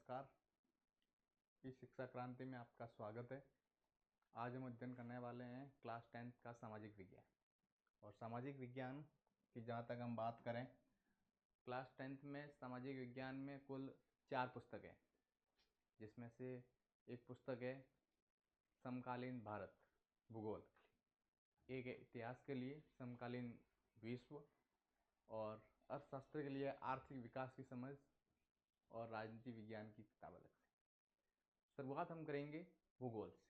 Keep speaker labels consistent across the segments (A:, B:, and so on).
A: नमस्कार। इस शिक्षा क्रांति में आपका स्वागत है। आज हम अध्ययन करने वाले हैं क्लास 10th का सामाजिक विज्ञान। और सामाजिक विज्ञान की जहाँ तक हम बात करें, क्लास 10th में सामाजिक विज्ञान में कुल 4 पुस्तकें हैं, जिसमें से एक पुस्तक है समकालीन भारत भूगोल, एक है इतिहास के लिए समकालीन विश्व, और अर्थशास्त्र के लिए आर्थिक विकास की समझ, और राजनीति विज्ञान की किताब अलग से। शुरुआत हम करेंगे भूगोल से,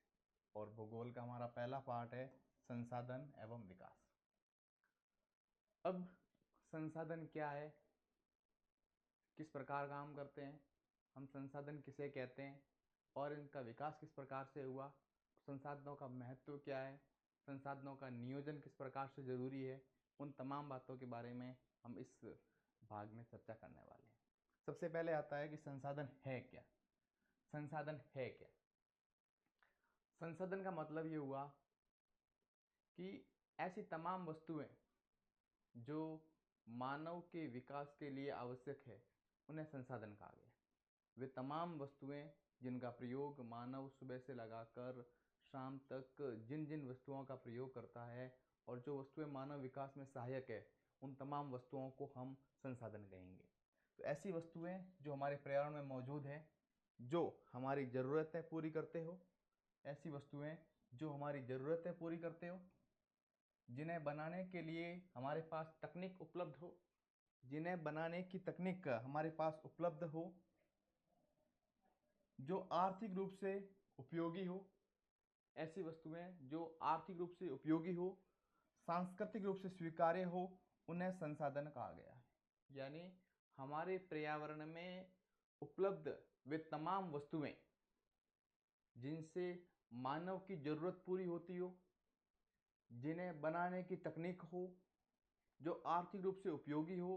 A: और भूगोल का हमारा पहला पार्ट है संसाधन एवं विकास। अब संसाधन क्या है, किस प्रकार काम करते हैं, हम संसाधन किसे कहते हैं, और इनका विकास किस प्रकार से हुआ, संसाधनों का महत्व क्या है, संसाधनों का नियोजन किस प्रकार से जरूरी है, उन तमाम बातों के बारे में हम इस भाग में चर्चा करने वाले हैं। सबसे पहले आता है कि संसाधन है क्या। संसाधन है क्या? संसाधन का मतलब ये हुआ कि ऐसी तमाम वस्तुएं जो मानव के विकास के लिए आवश्यक है, उन्हें संसाधन कहा गया। वे तमाम वस्तुएं जिनका प्रयोग मानव सुबह से लगाकर शाम तक जिन जिन वस्तुओं का प्रयोग करता है, और जो वस्तुएं मानव विकास में सहायक है, उन तमाम वस्तुओं को हम संसाधन कहेंगे। तो ऐसी वस्तुएं जो हमारे पर्यावरण में मौजूद है, जो हमारी ज़रूरतें पूरी करते हो, ऐसी वस्तुएं जो हमारी ज़रूरतें पूरी करते हो, जिन्हें बनाने के लिए हमारे पास तकनीक उपलब्ध हो, जिन्हें बनाने की तकनीक हमारे पास उपलब्ध हो, जो आर्थिक रूप से उपयोगी हो, ऐसी वस्तुएं जो आर्थिक रूप से उपयोगी हो, सांस्कृतिक रूप से स्वीकार्य हो, उन्हें संसाधन कहा गया है। यानी हमारे पर्यावरण में उपलब्ध वे तमाम वस्तुएं जिनसे मानव की जरूरत पूरी होती हो, जिन्हें बनाने की तकनीक हो, जो आर्थिक रूप से उपयोगी हो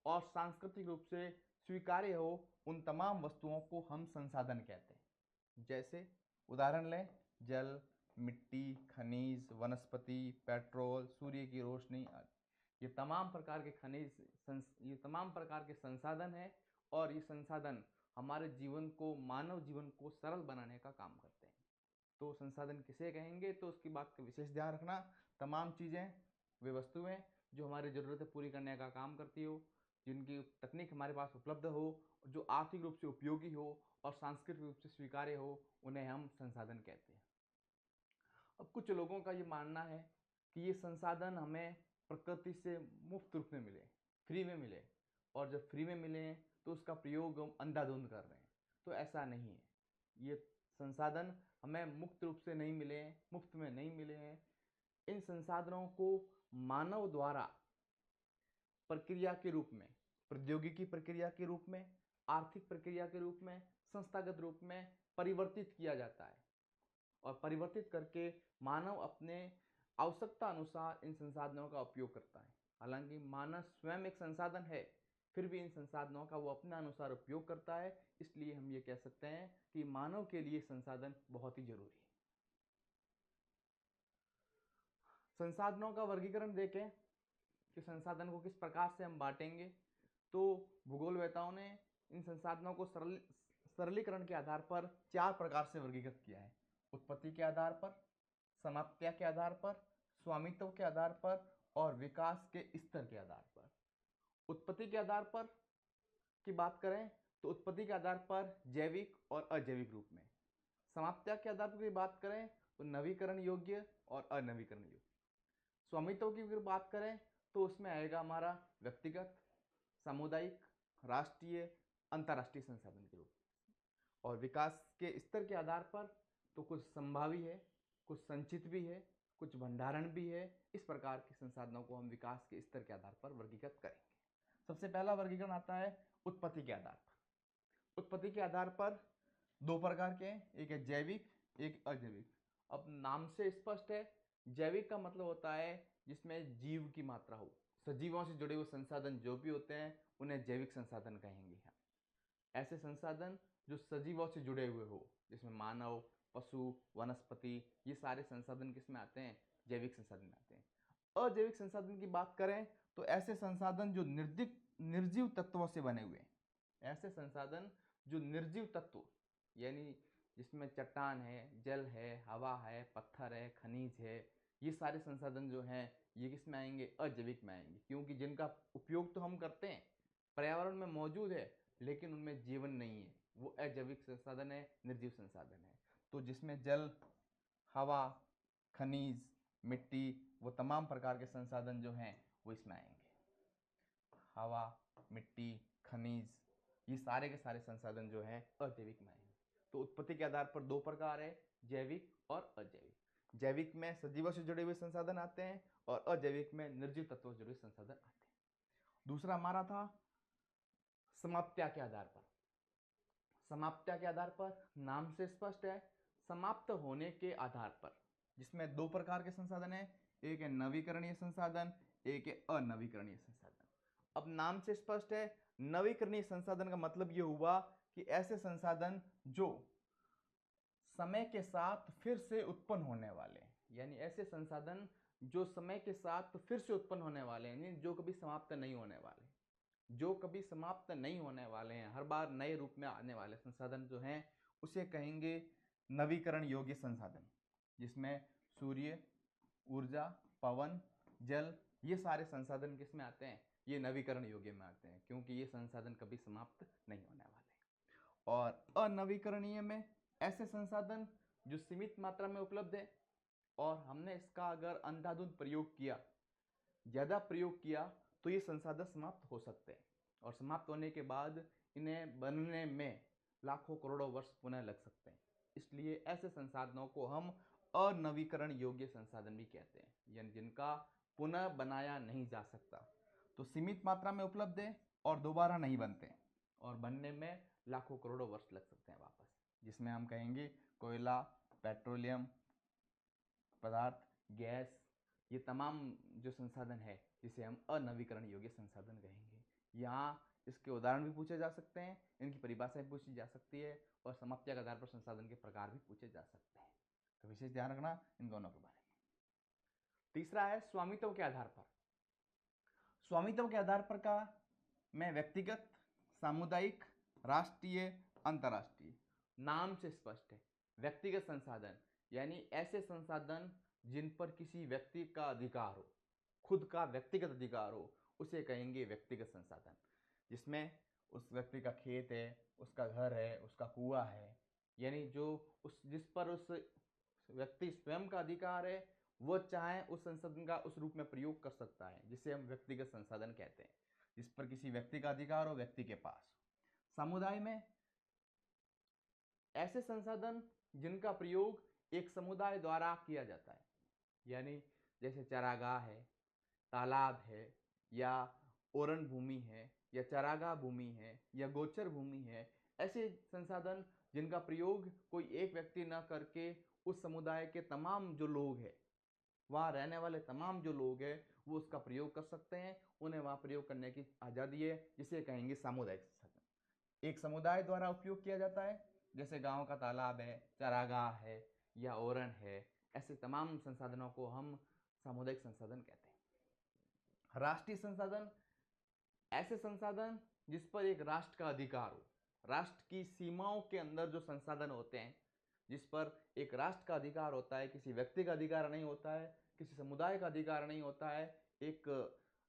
A: और सांस्कृतिक रूप से स्वीकार्य हो, उन तमाम वस्तुओं को हम संसाधन कहते हैं। जैसे उदाहरण लें, जल, मिट्टी, खनिज, वनस्पति, पेट्रोल, सूर्य की रोशनी आदि। ये तमाम प्रकार के खनिज, ये तमाम प्रकार के संसाधन हैं, और ये संसाधन हमारे जीवन को, मानव जीवन को सरल बनाने का काम करते हैं। तो संसाधन किसे कहेंगे, तो उसकी बात का विशेष ध्यान रखना। तमाम चीज़ें, वे वस्तुएं जो हमारी ज़रूरतें पूरी करने का काम करती हो, जिनकी तकनीक हमारे पास उपलब्ध हो, जो आर्थिक रूप से उपयोगी हो और सांस्कृतिक रूप से स्वीकार्य हो, उन्हें हम संसाधन कहते हैं। अब कुछ लोगों का ये मानना है कि ये संसाधन हमें प्रकृति से मुफ्त रूप में मिले, फ्री में मिले, और जब फ्री में मिले तो उसका प्रयोग हम अंधाधुंध कर रहे हैं। तो ऐसा नहीं है। ये संसाधन हमें मुक्त रूप से नहीं मिले हैं, मुफ्त में नहीं मिले हैं। इन संसाधनों को मानव द्वारा प्रक्रिया के रूप में, प्रौद्योगिकी प्रक्रिया के रूप में, आर्थिक प्रक्रिया के रूप में, संस्थागत रूप में परिवर्तित किया जाता है, और परिवर्तित करके मानव अपने आवश्यकता अनुसार इन संसाधनों का उपयोग करता है। हालांकि मानव स्वयं एक संसाधन है, फिर भी इन संसाधनों का वो अपने अनुसार उपयोग करता है। इसलिए हम ये कह सकते हैं कि मानव के लिए संसाधन बहुत ही जरूरी है। संसाधनों का वर्गीकरण देखें कि संसाधन को किस प्रकार से हम बांटेंगे, तो भूगोलवेताओं ने इन संसाधनों को सरलीकरण के आधार पर 4 प्रकार से वर्गीकृत किया है। उत्पत्ति के आधार पर, समाप्त्या के आधार पर, स्वामित्व के आधार पर, और विकास के स्तर के आधार पर। उत्पत्ति के आधार पर की बात करें तो उत्पत्ति के आधार पर जैविक और अजैविक रूप में। समाप्त्या के आधार पर की बात करें तो नवीकरण योग्य और अनवीकरण योग्य। स्वामित्व की अगर बात करें तो उसमें आएगा हमारा व्यक्तिगत, सामुदायिक, राष्ट्रीय, अंतर्राष्ट्रीय संसाधन के रूप में। और विकास के स्तर के आधार पर तो कुछ संभावी है, कुछ संचित भी है, कुछ भंडारण भी है। इस प्रकार के संसाधनों को हम विकास के स्तर के आधार पर वर्गीकृत करेंगे। सबसे पहला वर्गीकरण आता है उत्पत्ति के आधार पर। उत्पत्ति के आधार पर 2 प्रकार के हैं, एक है जैविक, एक अजैविक। अब नाम से स्पष्ट है, जैविक का मतलब होता है जिसमें जीव की मात्रा हो, सजीवों से जुड़े हुए संसाधन जो भी होते हैं उन्हें जैविक संसाधन कहेंगे हम। ऐसे संसाधन जो सजीवों से जुड़े हुए हो, जिसमें मानव, पशु, वनस्पति, ये सारे संसाधन किस में आते हैं, जैविक संसाधन में आते हैं। अजैविक संसाधन की बात करें तो ऐसे संसाधन जो निर्जीव तत्वों से बने हुए हैं, ऐसे संसाधन जो निर्जीव तत्व यानी जिसमें चट्टान है, जल है, हवा है, पत्थर है, खनिज है, ये सारे संसाधन जो हैं ये किस में आएंगे? अजैविक में आएंगे, क्योंकि जिनका उपयोग तो हम करते हैं, पर्यावरण में मौजूद है, लेकिन उनमें जीवन नहीं है, वो अजैविक संसाधन है, निर्जीव संसाधन है। तो जिसमें जल, हवा, खनिज, मिट्टी, वो तमाम प्रकार के संसाधन जो हैं वो इसमें आएंगे। हवा, मिट्टी, खनिज, ये सारे के सारे संसाधन जो हैं अजैविक में आएंगे। तो उत्पत्ति के आधार पर दो प्रकार है, जैविक और अजैविक। जैविक में सजीवों से जुड़े हुए संसाधन आते हैं और अजैविक में निर्जीव तत्वों से जुड़े संसाधन आते हैं। दूसरा हमारा था समाप्त्या के आधार पर। समाप्त्या के आधार पर नाम से स्पष्ट है, समाप्त होने के आधार पर, जिसमें दो प्रकार के संसाधन है, एक है नवीकरणीय संसाधन, एक है अनवीकरणीय संसाधन। अब नाम से स्पष्ट है, नवीकरणीय संसाधन का मतलब ये हुआ कि ऐसे संसाधन जो समय के साथ फिर से उत्पन्न होने वाले हैं, यानी ऐसे संसाधन जो समय के साथ फिर से उत्पन्न होने वाले हैं, यानी जो कभी समाप्त नहीं होने वाले, जो कभी समाप्त नहीं होने वाले हैं, हर बार नए रूप में आने वाले संसाधन जो हैं उसे कहेंगे नवीकरण योग्य संसाधन, जिसमें सूर्य, ऊर्जा, पवन, जल, ये सारे संसाधन किस में आते हैं? ये नवीकरण योग्य में आते हैं, क्योंकि ये संसाधन कभी समाप्त नहीं होने वाले। और अनवीकरणीय में ऐसे संसाधन जो सीमित मात्रा में उपलब्ध है और हमने इसका अगर अंधाधुंध प्रयोग किया, ज़्यादा प्रयोग किया, तो ये संसाधन समाप्त हो सकते हैं और समाप्त होने के बाद इन्हें बनने में लाखों करोड़ों वर्ष पुनः लग सकते हैं। इसलिए ऐसे संसाधनों को हम अनवीकरण योग्य संसाधन भी कहते हैं, यानी जिनका पुनः बनाया नहीं जा सकता। तो सीमित मात्रा में उपलब्ध है और दोबारा नहीं बनते और बनने में लाखों करोड़ों वर्ष लग सकते हैं वापस, जिसमें हम कहेंगे कोयला, पेट्रोलियम पदार्थ, गैस, ये तमाम जो संसाधन है जिसे हम अनवीकरण योग्य संसाधन कहेंगे। यहाँ इसके उदाहरण भी पूछे जा सकते हैं, इनकी परिभाषाएं पूछी जा सकती है और समाप्त्या के आधार पर संसाधन के प्रकार भी पूछे जा सकते हैं। तो विशेष ध्यान रखना इन दोनों के बारे में। तीसरा है स्वामित्व के आधार पर। स्वामित्व के आधार पर का मैं व्यक्तिगत, सामुदायिक, राष्ट्रीय, अंतर्राष्ट्रीय। नाम से स्पष्ट है, व्यक्तिगत संसाधन यानी ऐसे संसाधन जिन पर किसी व्यक्ति का अधिकार हो, खुद का व्यक्तिगत अधिकार हो, उसे कहेंगे व्यक्तिगत संसाधन, जिसमें उस व्यक्ति का खेत है, उसका घर है, उसका कुआं है, यानी जो जिस पर उस व्यक्ति स्वयं का अधिकार है, वो चाहे उस संसाधन का उस रूप में प्रयोग कर सकता है, जिसे हम व्यक्तिगत संसाधन कहते हैं, जिस पर किसी व्यक्ति का अधिकार हो, व्यक्ति के पास। समुदाय में ऐसे संसाधन जिनका प्रयोग एक समुदाय द्वारा किया जाता है, यानी जैसे चारागाह है, तालाब है, या ओरण भूमि है, या चारागाह भूमि है, या गोचर भूमि है। ऐसे संसाधन जिनका प्रयोग कोई एक व्यक्ति न करके उस समुदाय के तमाम जो लोग हैं, वहाँ रहने वाले तमाम जो लोग हैं, वो उसका प्रयोग कर सकते हैं, उन्हें वहाँ प्रयोग करने की आज़ादी है, जिसे कहेंगे सामुदायिक संसाधन। एक समुदाय द्वारा उपयोग किया जाता है, जैसे गांव का तालाब है, चारागाह है, या ओरण है। ऐसे तमाम संसाधनों को हम सामुदायिक संसाधन कहते हैं। राष्ट्रीय संसाधन ऐसे संसाधन जिस पर एक राष्ट्र का अधिकार हो, राष्ट्र की सीमाओं के अंदर जो संसाधन होते हैं, जिस पर एक राष्ट्र का अधिकार होता है, किसी व्यक्ति का अधिकार नहीं होता है, किसी समुदाय का अधिकार नहीं होता है, एक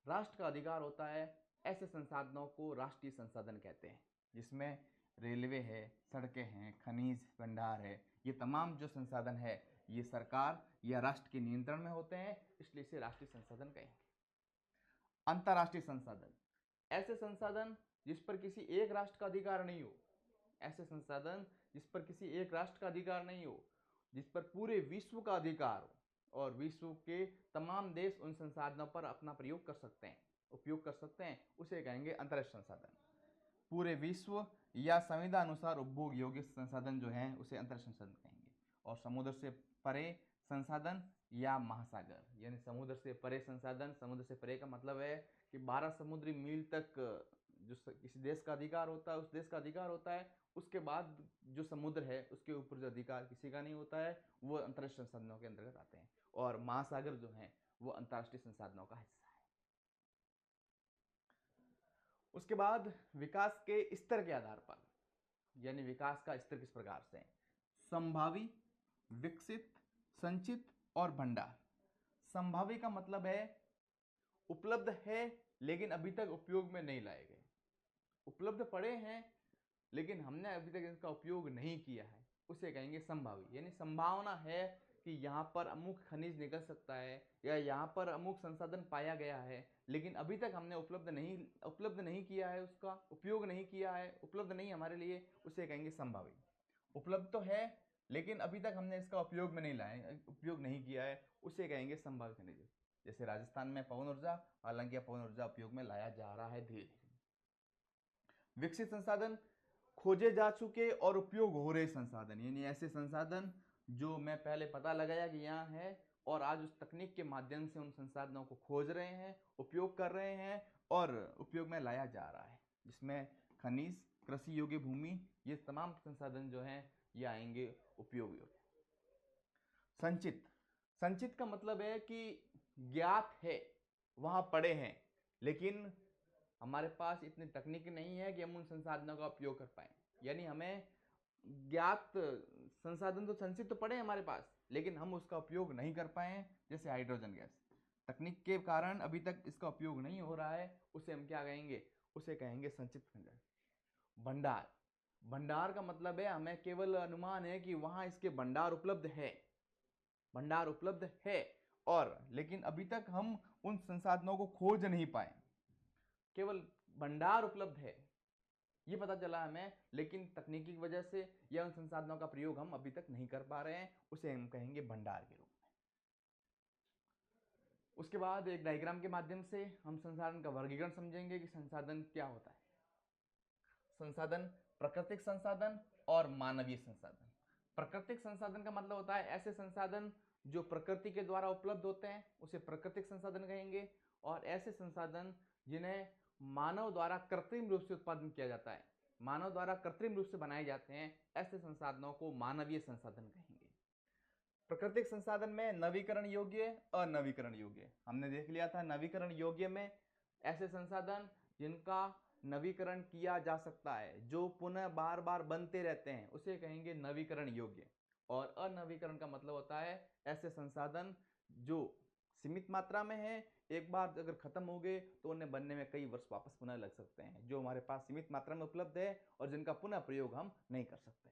A: राष्ट्र का अधिकार होता है, ऐसे संसाधनों को राष्ट्रीय संसाधन कहते हैं, जिसमें रेलवे है, सड़कें हैं, खनिज भंडार है, ये तमाम जो संसाधन है ये सरकार या राष्ट्र के नियंत्रण में होते हैं, इसलिए इसे राष्ट्रीय संसाधन कहेंगे। अंतर्राष्ट्रीय संसाधन ऐसे संसाधन जिस पर किसी एक राष्ट्र का अधिकार नहीं हो, ऐसे संसाधन जिस पर किसी एक राष्ट्र का अधिकार नहीं हो, जिस पर पूरे विश्व का अधिकार हो और विश्व के तमाम देश उन संसाधनों पर अपना प्रयोग कर सकते हैं, उपयोग कर सकते हैं, उसे कहेंगे अंतर्राष्ट्रीय संसाधन। पूरे विश्व या संविधान अनुसार उपभोग योग्य संसाधन जो हैं उसे अंतर्राष्ट्रीय संसाधन कहेंगे। और समुद्र से परे संसाधन या महासागर, यानी समुद्र से परे संसाधन, समुद्र से परे का मतलब है कि 12 समुद्री मील तक जो किसी देश का अधिकार होता है, उस देश का अधिकार होता है, उसके बाद जो समुद्र है उसके ऊपर जो अधिकार किसी का नहीं होता है, वो अंतर्राष्ट्रीय संसाधनों के अंतर्गत आते हैं। और महासागर जो हैं वो अंतर्राष्ट्रीय संसाधनों का हिस्सा है। उसके बाद विकास के स्तर के आधार पर यानी विकास का स्तर किस प्रकार से है। संभावी, विकसित, संचित और भंडार। संभावी का मतलब है उपलब्ध है लेकिन अभी तक उपयोग में नहीं लाए गए, उपलब्ध पड़े हैं लेकिन हमने अभी तक इसका उपयोग नहीं किया है, उसे कहेंगे संभावी। यानी संभावना है कि यहाँ पर अमुक खनिज निकल सकता है या यहाँ पर अमुक संसाधन पाया गया है, लेकिन अभी तक हमने उपलब्ध नहीं किया है, उसका उपयोग नहीं किया है, उपलब्ध नहीं हमारे लिए, उसे कहेंगे संभावी। उपलब्ध तो है लेकिन अभी तक हमने इसका उपयोग में नहीं लाए, उपयोग नहीं किया है, उसे कहेंगे संभावित खनिज। जैसे राजस्थान में पवन ऊर्जा, हालांकि पवन ऊर्जा उपयोग में लाया जा रहा है धीरे धीरे। विकसित संसाधन, खोजे जा चुके और उपयोग हो रहे संसाधन, यानी ऐसे संसाधन जो मैं पहले पता लगाया कि यहाँ है और आज उस तकनीक के माध्यम से उन संसाधनों को खोज रहे हैं, उपयोग कर रहे हैं और उपयोग में लाया जा रहा है, जिसमें खनिज, कृषि योग्य भूमि, ये तमाम संसाधन जो हैं ये आएंगे उपयोग योग्य। संचित, संचित का मतलब है कि ज्ञात है, वहां पड़े हैं, लेकिन हमारे पास इतनी तकनीक नहीं है कि हम उन संसाधनों का उपयोग कर पाए। यानी हमें ज्ञात संसाधन तो संचित तो पड़े हमारे पास, लेकिन हम उसका उपयोग नहीं कर पाए। जैसे हाइड्रोजन गैस, तकनीक के कारण अभी तक इसका उपयोग नहीं हो रहा है, उसे हम क्या कहेंगे, उसे कहेंगे संचित खनिज। भंडार, भंडार का मतलब है हमें केवल अनुमान है कि वहां इसके भंडार उपलब्ध है, भंडार उपलब्ध है, और लेकिन अभी तक हम उन संसाधनों को खोज नहीं पाए, केवल भंडार उपलब्ध है ये पता चला हमें, लेकिन तकनीकी की वजह से या उन संसाधनों का प्रयोग हम अभी तक नहीं कर पा रहे हैं, उसे हम कहेंगे भंडार के रूप में। उसके बाद एक डायग्राम के माध्यम से हम संसाधन का वर्गीकरण समझेंगे कि संसाधन क्या होता है। संसाधन, प्राकृतिक संसाधन और मानवीय संसाधन। प्राकृतिक संसाधन का मतलब होता है ऐसे संसाधन जो प्रकृति के द्वारा उपलब्ध होते हैं, उसे प्राकृतिक संसाधन कहेंगे, और ऐसे संसाधन जिन्हें मानव द्वारा कृत्रिम रूप से उत्पादन किया जाता है, मानव द्वारा कृत्रिम रूप से बनाए जाते हैं, ऐसे संसाधनों को मानवीय संसाधन कहेंगे। प्राकृतिक संसाधन में नवीकरण योग्य, अनवीकरण योग्य, हमने देख लिया था। नवीकरण योग्य में ऐसे संसाधन जिनका नवीकरण किया जा सकता है, जो पुनः बार बार बनते रहते हैं, उसे कहेंगे नवीकरण योग्य। और अनवीकरण का मतलब होता है ऐसे संसाधन जो सीमित मात्रा में है, एक बार अगर खत्म हो गए तो उन्हें बनने में कई वर्ष वापस पुनः लग सकते हैं, जो हमारे पास सीमित मात्रा में उपलब्ध है और जिनका पुनः प्रयोग हम नहीं कर सकते।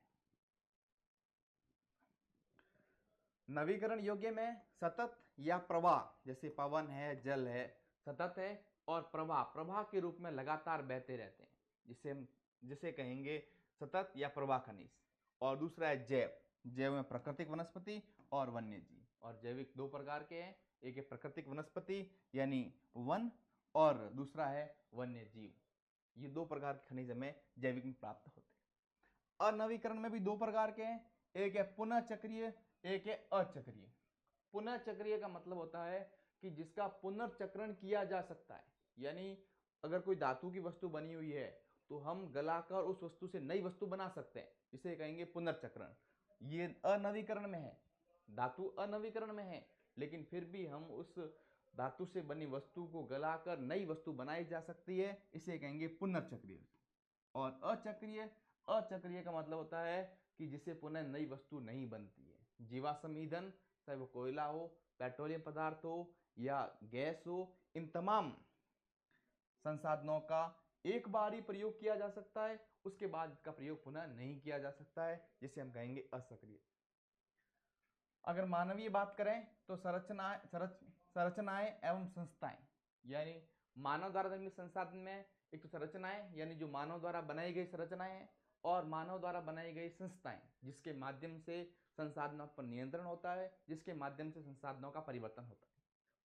A: नवीकरण योग्य में सतत या प्रवाह, जैसे पवन है, जल है, सतत है, और प्रवाह, प्रवाह के रूप में लगातार बहते रहते हैं, जिसे कहेंगे सतत या प्रवाह खनिज। और दूसरा है जैव, जैव में प्राकृतिक वनस्पति और वन्य जीव। और जैविक दो प्रकार के हैं, एक है प्राकृतिक वनस्पति यानी वन, और दूसरा है वन्य जीव। ये दो प्रकार के खनिज हमें जैविक में प्राप्त होते हैं। अनवीकरण में भी दो प्रकार के हैं, एक है पुनः चक्रीय, एक है अचक्रीय। पुनः चक्रीय का मतलब होता है कि जिसका पुनर्चक्रण किया जा सकता है, यानी अगर कोई धातु की वस्तु बनी हुई है तो हम गलाकर उस वस्तु से नई वस्तु बना सकते हैं, इसे कहेंगे पुनर्चक्रण। ये अनवीकरण में है, धातु अनवीकरण में है, लेकिन फिर भी हम उस धातु से बनी वस्तु को गलाकर नई वस्तु बनाई जा सकती है, इसे कहेंगे पुनर्चक्रीय। और अचक्रीय, अचक्रीय का मतलब होता है कि जिसे पुनः नई वस्तु नहीं बनती है। जीवाश्म ईंधन, चाहे वो कोयला हो, पेट्रोलियम पदार्थ हो या गैस हो, इन तमाम संसाधनों का एक बार ही प्रयोग किया जा सकता है, उसके बाद इसका प्रयोग पुनः नहीं किया जा सकता है, जिसे हम कहेंगे असक्रिय। अगर मानवीय बात करें तो संरचनाएं एवं संस्थाएं, यानी मानव द्वारा निर्मित संसाधन में एक तो संरचनाएं यानी जो मानव द्वारा बनाई गई संरचनाएं हैं, और मानव द्वारा बनाई गई संस्थाएं जिसके माध्यम से संसाधनों पर नियंत्रण होता है, जिसके माध्यम से संसाधनों का परिवर्तन होता है।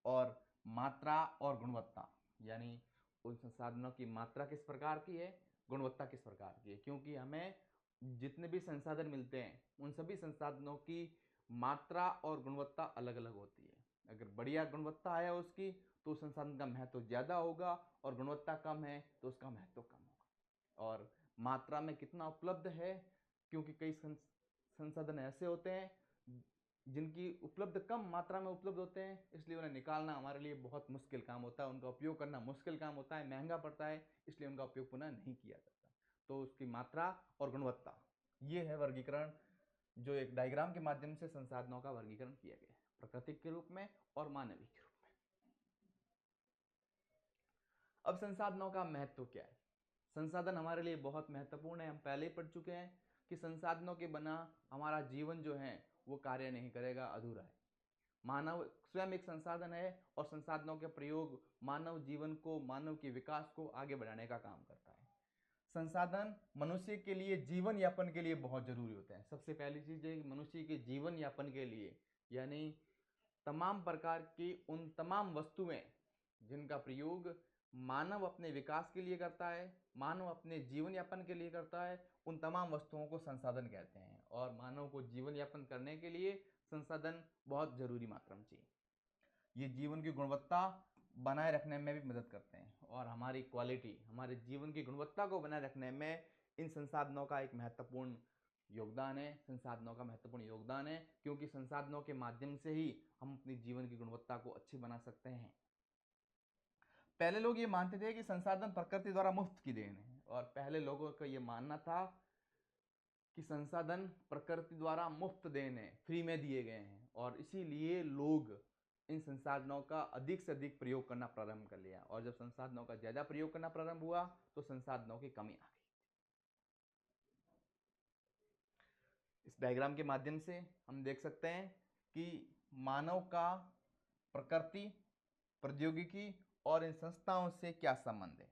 A: और मात्रा और गुणवत्ता, यानी उन संसाधनों की मात्रा किस प्रकार की है, गुणवत्ता किस प्रकार की है, क्योंकि हमें जितने भी संसाधन मिलते हैं उन सभी संसाधनों की मात्रा और गुणवत्ता अलग अलग होती है। अगर बढ़िया गुणवत्ता है उसकी तो संसाधन का महत्व ज़्यादा होगा, और गुणवत्ता कम है तो उसका महत्व कम होगा। और मात्रा में कितना उपलब्ध है, क्योंकि कई संसाधन ऐसे होते हैं जिनकी उपलब्ध कम मात्रा में उपलब्ध होते हैं, इसलिए उन्हें निकालना हमारे लिए बहुत मुश्किल काम होता है, उनका उपयोग करना मुश्किल काम होता है, महंगा पड़ता है, इसलिए उनका उपयोग पुनः नहीं किया जाता। तो उसकी मात्रा और गुणवत्ता, ये है वर्गीकरण जो एक डायग्राम के माध्यम से संसाधनों का वर्गीकरण किया गया है, प्राकृतिक के रूप में और मानवीय के रूप में। अब संसाधनों का महत्व क्या है? संसाधन हमारे लिए बहुत महत्वपूर्ण है। हम पहले ही पढ़ चुके हैं कि संसाधनों के बिना हमारा जीवन जो है वो कार्य नहीं करेगा, अधूरा है। मानव स्वयं एक संसाधन है और संसाधनों के प्रयोग मानव जीवन को, मानव के विकास को आगे बढ़ाने का काम करता है। संसाधन मनुष्य के लिए जीवन यापन के लिए बहुत जरूरी होते हैं। सबसे पहली चीज है कि मनुष्य के जीवन यापन के लिए, यानी तमाम प्रकार की उन तमाम वस्तुएं जिनका प्रयोग मानव अपने विकास के लिए करता है, मानव अपने जीवन यापन के लिए करता है, उन तमाम वस्तुओं को संसाधन कहते हैं। और मानव को जीवन यापन करने के लिए संसाधन बहुत जरूरी मात्रा में चाहिए। ये जीवन की गुणवत्ता बनाए रखने में भी मदद करते हैं और हमारी क्वालिटी, हमारे जीवन की गुणवत्ता को बनाए रखने में इन संसाधनों का एक महत्वपूर्ण योगदान है। संसाधनों का महत्वपूर्ण योगदान है क्योंकि संसाधनों के माध्यम से ही हम अपनी जीवन की गुणवत्ता को अच्छी बना सकते हैं। पहले लोग ये मानते थे कि संसाधन प्रकृति द्वारा मुफ्त की देन है, और पहले लोगों का ये मानना था कि संसाधन प्रकृति द्वारा मुफ्त देन है, फ्री में दिए गए हैं, और इसीलिए लोग इन संसाधनों का अधिक से अधिक प्रयोग करना प्रारंभ कर लिया। और जब संसाधनों का ज्यादा प्रयोग करना प्रारंभ हुआ तो संसाधनों की कमी आ गई। इस डायग्राम के माध्यम से हम देख सकते हैं कि मानव का प्रकृति, प्रौद्योगिकी और इन संस्थाओं से क्या संबंध है।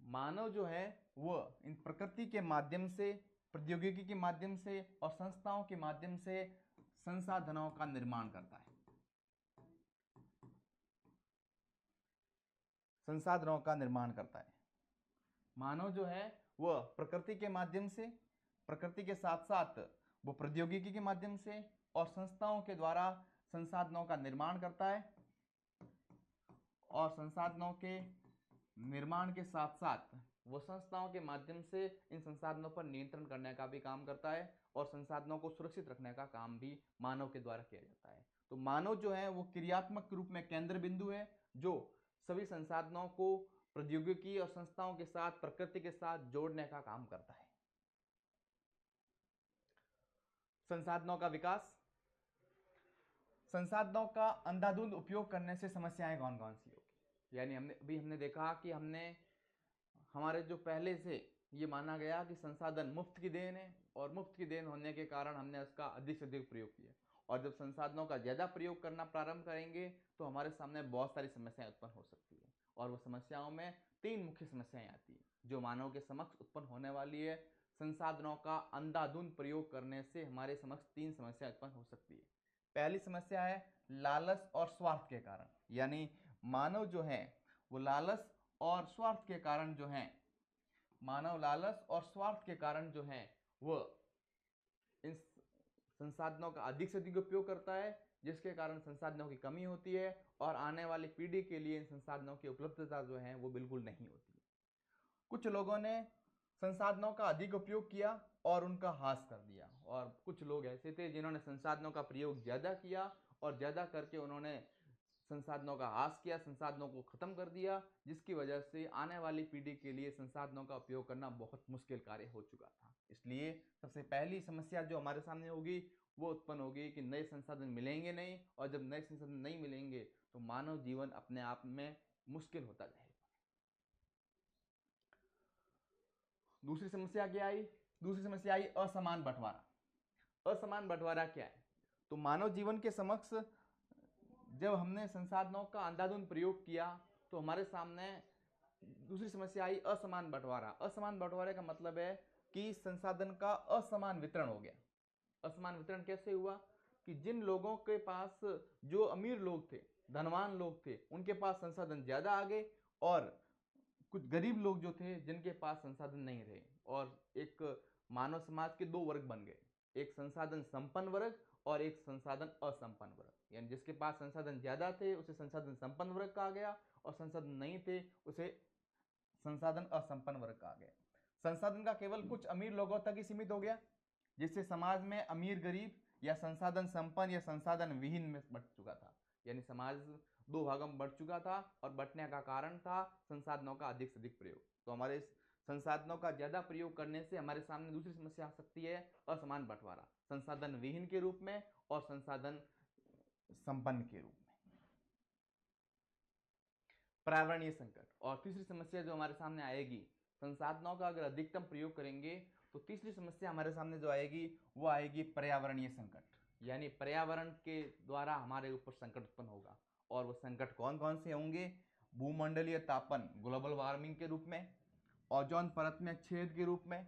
A: मानव जो है वो इन प्रकृति के माध्यम से, प्रौद्योगिकी के माध्यम से और संस्थाओं के माध्यम से संसाधनों का निर्माण करता है। संसाधनों का निर्माण करता है। मानव जो है वह प्रकृति के माध्यम से, प्रकृति के साथ साथ वो प्रौद्योगिकी के माध्यम से और संस्थाओं के द्वारा संसाधनों का निर्माण करता है, और संसाधनों के निर्माण के साथ साथ वो संस्थाओं के माध्यम से इन संसाधनों पर नियंत्रण करने का भी काम करता है, और संसाधनों को सुरक्षित रखने का काम भी मानव के द्वारा किया जाता है। तो मानव जो है वो क्रियात्मक रूप में केंद्र बिंदु है, जो सभी संसाधनों को प्रौद्योगिकी और संस्थाओं के साथ, प्रकृति के साथ जोड़ने का काम करता है। संसाधनों का विकास। संसाधनों का अंधाधुंध उपयोग करने से समस्याएं कौन कौन सी होगी? यानी हमने देखा कि हमारे जो पहले से ये माना गया कि संसाधन मुफ्त की देन है, और मुफ्त की देन होने के कारण हमने उसका अधिक से अधिक प्रयोग किया। और जब संसाधनों का ज़्यादा प्रयोग करना प्रारंभ करेंगे तो हमारे सामने बहुत सारी समस्याएं उत्पन्न हो सकती है, और वो समस्याओं में 3 मुख्य समस्याएं आती है जो मानव के समक्ष उत्पन्न होने वाली है। संसाधनों का अंधाधुंध प्रयोग करने से हमारे समक्ष 3 समस्या उत्पन्न हो सकती है। पहली समस्या है लालच और स्वार्थ के कारण, यानी मानव जो है वो लालच और स्वार्थ के कारण जो है, मानव लालच और स्वार्थ के कारण जो है वो इन संसाधनों का अधिक से अधिक उपयोग करता है, जिसके कारण संसाधनों की कमी होती है और आने वाली पीढ़ी के लिए इन संसाधनों की उपलब्धता जो है वो बिल्कुल नहीं होती। कुछ लोगों ने संसाधनों का अधिक उपयोग किया और उनका ह्रास कर दिया, और कुछ लोग ऐसे थे जिन्होंने संसाधनों का प्रयोग ज़्यादा किया और ज़्यादा करके उन्होंने संसाधनों का ह्रास किया, संसाधनों को खत्म कर दिया, जिसकी वजह से आने वाली पीढ़ी के लिए संसाधनों का उपयोग करना बहुत मुश्किल कार्य हो चुका था। इसलिए सबसे पहली समस्या जो हमारे सामने होगी वो उत्पन्न होगी कि नए संसाधन मिलेंगे नहीं, और जब नए संसाधन नहीं मिलेंगे तो मानव जीवन अपने आप में मुश्किल होता जाएगा। दूसरी समस्या क्या आई? दूसरी समस्या आई असमान बंटवारा। असमान बंटवारा क्या है? तो मानव जीवन के समक्ष जब हमने संसाधनों का अंधाधुंध प्रयोग किया तो हमारे सामने दूसरी समस्या आई असमान बंटवारा। असमान बंटवारे का मतलब है कि संसाधन का असमान वितरण हो गया। असमान वितरण कैसे हुआ? कि जिन लोगों के पास, जो अमीर लोग थे, धनवान लोग थे, उनके पास संसाधन ज्यादा आ गए, और कुछ गरीब लोग जो थे जिनके पास संसाधन नहीं रहे, और एक मानव समाज के 2 वर्ग बन गए, एक संसाधन संपन्न वर्ग और एक संसाधन असंपन्न वर्ग। यानी जिसके पास संसाधन ज्यादा थे उसे संसाधन संपन्न वर्ग कहा गया, और संसाधन नहीं थे उसे संसाधन असंपन्न वर्ग कहा गया। संसाधन का केवल कुछ अमीर लोगों तक ही सीमित हो गया, जिससे समाज में अमीर गरीब या संसाधन संपन्न या संसाधन विहीन में बंट चुका था। यानी समाज दो भागों में बढ़ चुका था और बढ़ने का कारण था संसाधनों का अधिक से अधिक प्रयोग। तो हमारे संसाधनों का ज्यादा प्रयोग करने से हमारे सामने दूसरी समस्या आ सकती है असमान बंटवारा, संसाधन विहीन के रूप में और संसाधन संपन्न के रूप में। पर्यावरणीय संकट। और तीसरी समस्या जो हमारे सामने आएगी, संसाधनों का अगर अधिकतम प्रयोग करेंगे तो तीसरी समस्या हमारे सामने जो आएगी वो आएगी पर्यावरणीय संकट, यानी पर्यावरण के द्वारा हमारे ऊपर संकट उत्पन्न होगा। और वो संकट कौन कौन से होंगे? भूमंडलीय तापन ग्लोबल वार्मिंग के रूप में, ओजोन परत में छेद के रूप में,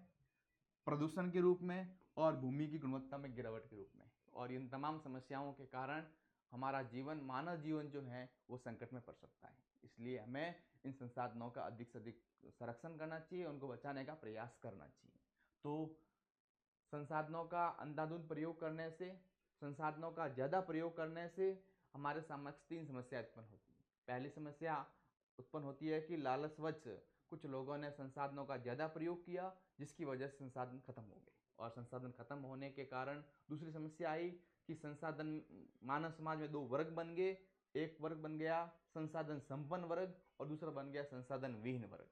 A: प्रदूषण के रूप में और भूमि की गुणवत्ता में गिरावट के रूप में। और इन तमाम समस्याओं के कारण हमारा जीवन, मानव जीवन जो है वो संकट में पड़ सकता है। इसलिए हमें इन संसाधनों का अधिक से अधिक संरक्षण करना चाहिए, उनको बचाने का प्रयास करना चाहिए। तो संसाधनों का अंधाधुंध प्रयोग करने से, संसाधनों का ज़्यादा प्रयोग करने से हमारे समक्ष तीन समस्या उत्पन्न होती है। पहली समस्या उत्पन्न होती है कि लालचवश कुछ लोगों ने संसाधनों का ज़्यादा प्रयोग किया, जिसकी वजह से संसाधन खत्म हो गए। और संसाधन खत्म होने के कारण दूसरी समस्या आई कि संसाधन, मानव समाज में दो वर्ग बन गए। एक वर्ग बन गया संसाधन संपन्न वर्ग और दूसरा बन गया संसाधन विहीन वर्ग।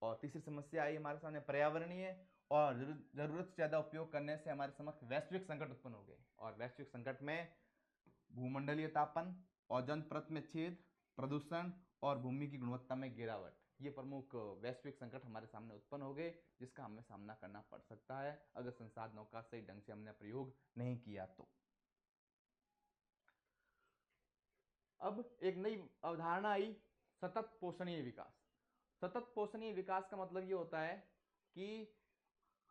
A: और तीसरी समस्या आई हमारे सामने पर्यावरणीय, और जरूरत से ज़्यादा उपयोग करने से हमारे समक्ष वैश्विक संकट उत्पन्न हो गए। और वैश्विक संकट में भूमंडलीय तापन, ओजोन परत में छेद, प्रदूषण और भूमि की गुणवत्ता में गिरावट, ये प्रमुख वैश्विक संकट हमारे सामने उत्पन्न हो गए, जिसका हमें सामना करना पड़ सकता है अगर संसाधनों का सही ढंग से हमने प्रयोग नहीं किया तो। अब एक नई अवधारणा आई, सतत पोषणीय विकास। सतत पोषणीय विकास का मतलब ये होता है कि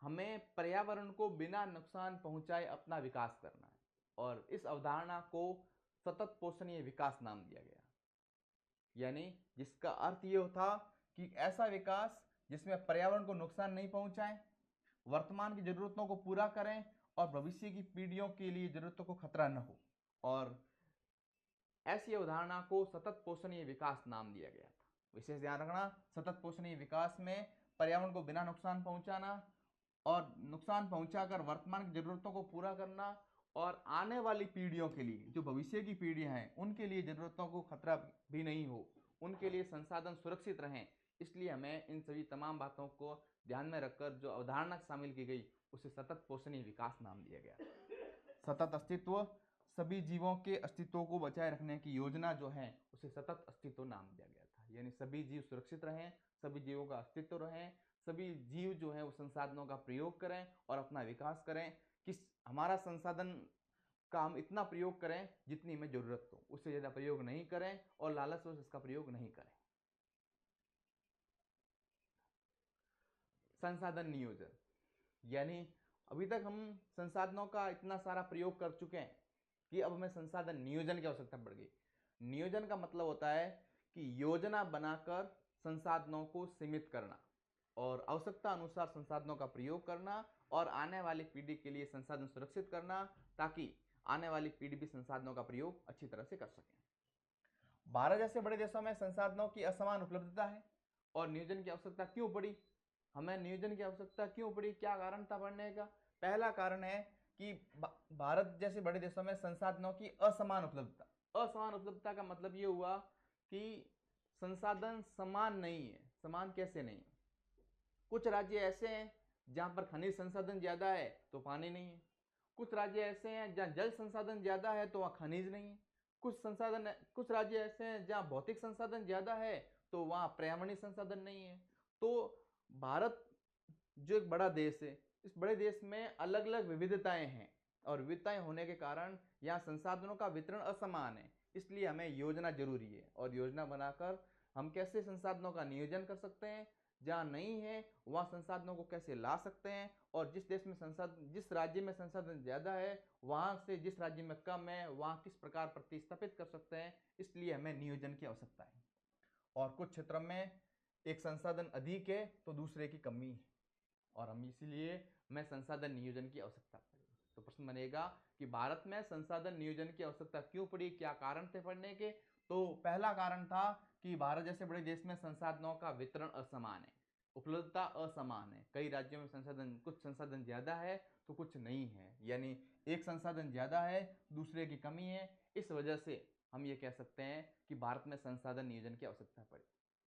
A: हमें पर्यावरण को बिना नुकसान पहुंचाए अपना विकास करना है। और इस अवधारणा को सतत पोषणीय विकास नाम दिया गया, यानी जिसका अर्थ ये था कि ऐसा विकास जिसमें पर्यावरण को नुकसान नहीं पहुंचाए, वर्तमान की जरूरतों को पूरा करें और भविष्य की पीढ़ियों के लिए जरूरतों को खतरा न हो। और ऐसी अवधारणा को सतत पोषणीय विकास नाम दिया गया था। विशेष ध्यान रखना, सतत पोषणीय विकास में पर्यावरण को बिना नुकसान पहुंचाना और नुकसान पहुंचाकर वर्तमान की जरूरतों को पूरा करना और आने वाली पीढ़ियों के लिए, जो भविष्य की पीढ़ियां हैं, उनके लिए जरूरतों को खतरा भी नहीं हो, उनके लिए संसाधन सुरक्षित रहें। इसलिए हमें इन सभी तमाम बातों को ध्यान में रखकर जो अवधारणा शामिल की गई उसे सतत पोषणीय विकास नाम दिया गया। सतत अस्तित्व, सभी जीवों के अस्तित्व को बचाए रखने की योजना जो है उसे सतत अस्तित्व नाम दिया गया था। यानी सभी जीव सुरक्षित रहें, सभी जीवों का अस्तित्व रहें, सभी जीव जो है वो संसाधनों का प्रयोग करें और अपना विकास करें। कि हमारा संसाधन का हम इतना प्रयोग करें जितनी हमें जरूरत हो, उससे ज़्यादा प्रयोग नहीं करें और लालचवश इसका प्रयोग नहीं करें। संसाधन नियोजन, यानी अभी तक हम संसाधनों का इतना सारा प्रयोग कर चुके हैं कि अब हमें संसाधन नियोजन की आवश्यकता पड़ गई। नियोजन का मतलब होता है कि योजना बनाकर संसाधनों को सीमित करना और आवश्यकता अनुसार संसाधनों का प्रयोग करना और आने वाली पीढ़ी के लिए संसाधन सुरक्षित करना, ताकि आने वाली पीढ़ी भी संसाधनों का प्रयोग अच्छी तरह से कर सके। भारत जैसे बड़े देशों में संसाधनों की असमान उपलब्धता है और नियोजन की आवश्यकता क्यों पड़ी? हमें नियोजन की आवश्यकता क्यों पड़ी? क्या कारण था पढ़ने का? पहला कारण है कि भारत जैसे बड़े देशों में संसाधनों की असमान उपलब्धता। असमान उपलब्धता का मतलब ये हुआ कि संसाधन समान नहीं है। समान कैसे नहीं? कुछ राज्य ऐसे हैं जहां पर खनिज संसाधन ज्यादा है तो पानी नहीं है। कुछ राज्य ऐसे हैं जहां जल संसाधन ज्यादा है तो वहां खनिज नहीं है। कुछ राज्य ऐसे हैं जहां भौतिक संसाधन ज्यादा है तो वहां पर्यावरणीय संसाधन नहीं है। तो भारत जो एक बड़ा देश है, इस बड़े देश में अलग अलग विविधताएं हैं और विविधताएं होने के कारण यहाँ संसाधनों का वितरण असमान है। इसलिए हमें योजना जरूरी है और योजना बनाकर हम कैसे संसाधनों का नियोजन कर सकते हैं, जहाँ नहीं है वहाँ संसाधनों को कैसे ला सकते हैं, और जिस देश में संसाधन, जिस राज्य में संसाधन ज़्यादा है वहाँ से जिस राज्य में कम है वहाँ किस प्रकार प्रतिस्थापित कर सकते हैं। इसलिए हमें नियोजन की आवश्यकता है। और कुछ क्षेत्रों में एक संसाधन अधिक है तो दूसरे की कमी है और हम इसीलिए हमें संसाधन नियोजन की आवश्यकता पड़ी। तो प्रश्न बनेगा कि भारत में संसाधन नियोजन की आवश्यकता क्यों पड़ी, क्या कारण थे पढ़ने के? तो पहला कारण था कि भारत जैसे बड़े देश में संसाधनों का वितरण असमान है, उपलब्धता असमान है। कई राज्यों में संसाधन, कुछ संसाधन ज्यादा है तो कुछ नहीं है, यानी एक संसाधन ज्यादा है दूसरे की कमी है। इस वजह से हम ये कह सकते हैं कि भारत में संसाधन नियोजन की आवश्यकता पड़ी।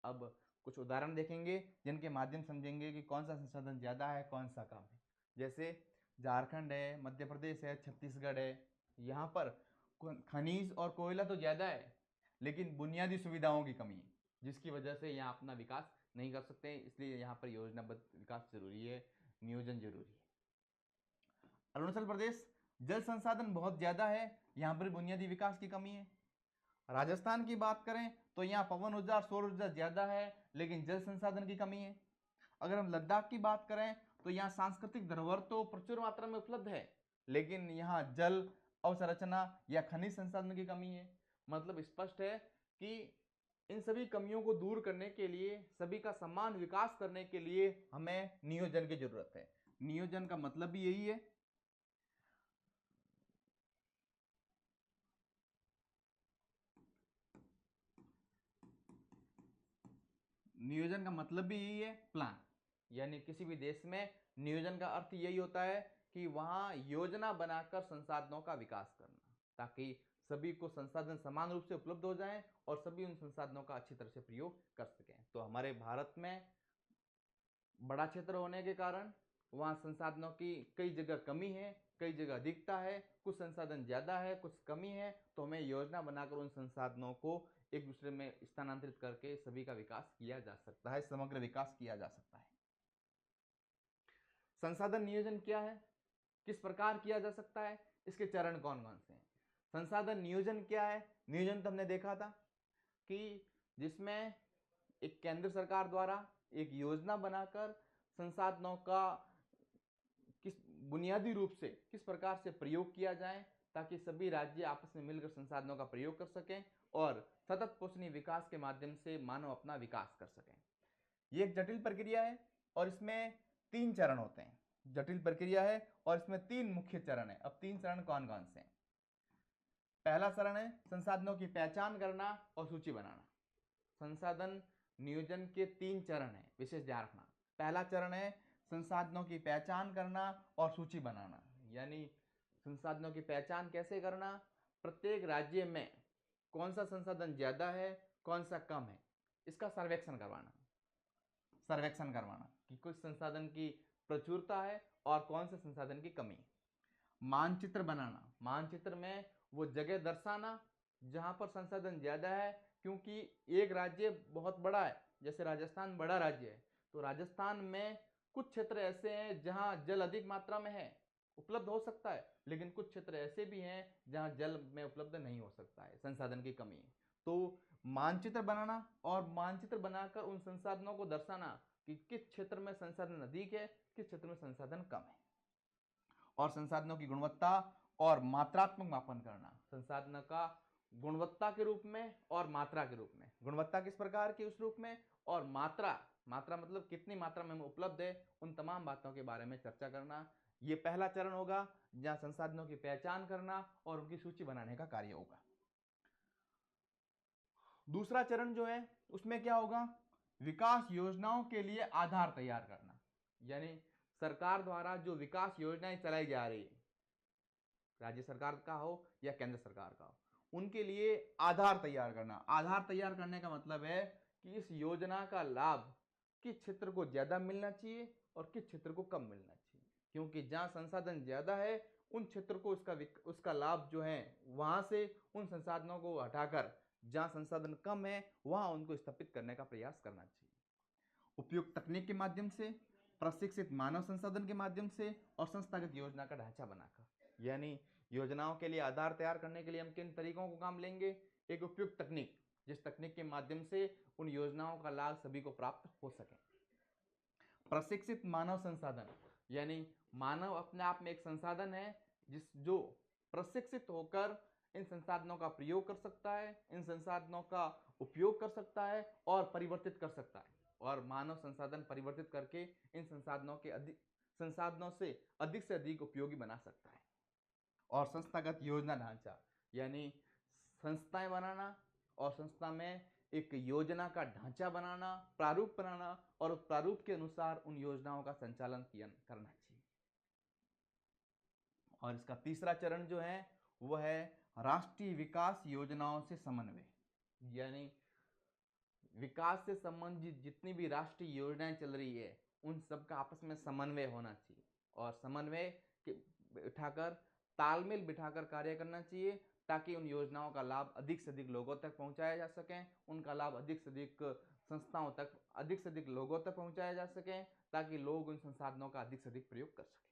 A: अब कुछ उदाहरण देखेंगे जिनके माध्यम समझेंगे कि कौन सा संसाधन ज़्यादा है, कौन सा कम है। जैसे झारखंड है, मध्य प्रदेश है, छत्तीसगढ़ है, यहाँ पर खनिज और कोयला तो ज़्यादा है, लेकिन बुनियादी सुविधाओं की कमी है, जिसकी वजह से यहाँ अपना विकास नहीं कर सकते हैं। इसलिए यहाँ पर योजनाबद्ध विकास जरूरी है, नियोजन जरूरी है। अरुणाचल प्रदेश जल संसाधन बहुत ज़्यादा है, यहाँ पर बुनियादी विकास की कमी है। राजस्थान की बात करें तो यहाँ पवन ऊर्जा और सौर ऊर्जा ज़्यादा है, लेकिन जल संसाधन की कमी है। अगर हम लद्दाख की बात करें तो यहाँ सांस्कृतिक धरोहर तो प्रचुर मात्रा में उपलब्ध है, लेकिन यहाँ जल अवसंरचना या खनिज संसाधन की कमी है। मतलब स्पष्ट है कि इन सभी कमियों को दूर करने के लिए, सभी का समान विकास करने के लिए हमें नियोजन की जरूरत है। नियोजन का मतलब भी यही है। नियोजन का मतलब भी यही है, प्लान। यानी किसी भी देश में नियोजन का अर्थ यही होता है कि वहां योजना बनाकर संसाधनों का विकास करना, ताकि सभी को संसाधन समान रूप से उपलब्ध हो जाएं और सभी उन संसाधनों का अच्छी तरह से प्रयोग कर सकें। तो हमारे भारत में बड़ा क्षेत्र होने के कारण वहाँ संसाधनों की कई जगह कमी है, कई जगह अधिकता है, कुछ संसाधन ज़्यादा है, कुछ कमी है। तो हमें योजना बनाकर उन संसाधनों को एक दूसरे में स्थानांतरित करके सभी का विकास किया जा सकता है, समग्र विकास किया जा सकता है। संसाधन नियोजन क्या है, किस प्रकार किया जा सकता है, इसके चरण कौन कौन से हैं? संसाधन नियोजन क्या है? नियोजन तो हमने देखा था कि जिसमें एक केंद्र सरकार द्वारा एक योजना बनाकर संसाधनों का किस बुनियादी रूप से किस प्रकार से प्रयोग किया जाए, ताकि सभी राज्य आपस में मिलकर संसाधनों का प्रयोग कर सकें और सतत पोषणीय विकास के माध्यम से मानव अपना विकास कर सकें। ये एक जटिल प्रक्रिया है और इसमें 3 चरण होते हैं। जटिल प्रक्रिया है और इसमें 3 मुख्य चरण है। अब 3 चरण कौन कौन से हैं? पहला चरण है संसाधनों की पहचान करना और सूची बनाना। संसाधन नियोजन के 3 चरण हैं, विशेष ध्यान रखना। पहला चरण है संसाधनों की पहचान करना और सूची बनाना। यानी संसाधनों की पहचान कैसे करना? प्रत्येक राज्य में कौन सा संसाधन ज्यादा है, कौन सा कम है, इसका सर्वेक्षण करवाना कि कुछ संसाधन की प्रचुरता है और कौन से संसाधन की कमी है। मानचित्र बनाना, मानचित्र में वो जगह दर्शाना जहां पर संसाधन ज्यादा है, क्योंकि एक राज्य बहुत बड़ा है, जैसे राजस्थान बड़ा राज्य है, तो राजस्थान में कुछ क्षेत्र ऐसे हैं जहां जल अधिक मात्रा में है, उपलब्ध हो सकता है, लेकिन कुछ क्षेत्र ऐसे भी हैं जहां जल में उपलब्ध नहीं हो सकता है, संसाधन की कमी है। तो मानचित्र बनाना और मानचित्र बनाकर उन संसाधनों को दर्शाना कि किस क्षेत्र में संसाधन अधिक है, किस क्षेत्र में संसाधन कम है। और संसाधनों की गुणवत्ता और मात्रात्मक मापन करना, संसाधनों का गुणवत्ता के रूप में और मात्रा के रूप में। गुणवत्ता किस प्रकार की उस रूप में, और मात्रा मतलब कितनी मात्रा में उपलब्ध है, उन तमाम बातों के बारे में चर्चा करना। ये पहला चरण होगा जहां संसाधनों की पहचान करना और उनकी सूची बनाने का कार्य होगा। दूसरा चरण जो है उसमें क्या होगा? विकास योजनाओं के लिए आधार तैयार करना। यानी सरकार द्वारा जो विकास योजनाएं चलाई जा रही है, राज्य सरकार का हो या केंद्र सरकार का हो, उनके लिए आधार तैयार करना। आधार तैयार करने का मतलब है कि इस योजना का लाभ किस क्षेत्र को ज्यादा मिलना चाहिए और किस क्षेत्र को कम मिलना चाहिए, क्योंकि जहां संसाधन ज्यादा है उन क्षेत्र को उसका लाभ जो है वहां से उन संसाधनों को हटाकर जहां संसाधन कम है वहां उनको स्थापित करने का प्रयास करना चाहिए। उपयुक्त तकनीक के माध्यम से, प्रशिक्षित मानव संसाधन के माध्यम से और संस्थागत योजना का ढांचा बनाकर। यानी योजनाओं के लिए आधार तैयार करने के लिए हम किन तरीकों को काम लेंगे? एक उपयुक्त तकनीक, जिस तकनीक के माध्यम से उन योजनाओं का लाभ सभी को प्राप्त हो सके। प्रशिक्षित मानव संसाधन, यानी मानव अपने आप में एक संसाधन है जो प्रशिक्षित होकर इन संसाधनों का प्रयोग कर सकता है, इन संसाधनों का उपयोग कर सकता है और परिवर्तित कर सकता है, और मानव संसाधन परिवर्तित करके इन संसाधनों से अधिक उपयोगी बना सकता है। और संस्थागत योजना ढांचा, यानी संस्थाएं बनाना और संस्था में एक योजना का ढांचा बनाना, प्रारूप बनाना और उस प्रारूप के अनुसार उन योजनाओं का संचालन करना चाहिए। और इसका तीसरा चरण जो है वो है राष्ट्रीय विकास योजनाओं से समन्वय, यानी विकास से संबंधित जितनी भी राष्ट्रीय योजनाएं चल रही है उन सब का आपस में समन्वय होना चाहिए, और समन्वय के बिठाकर तालमेल बिठाकर कार्य करना चाहिए, ताकि उन योजनाओं का लाभ अधिक से अधिक लोगों तक पहुंचाया जा सके, उनका लाभ अधिक से अधिक संस्थाओं तक, अधिक से अधिक लोगों तक पहुंचाया जा सके, ताकि लोग उन संसाधनों का अधिक से अधिक प्रयोग कर सकें।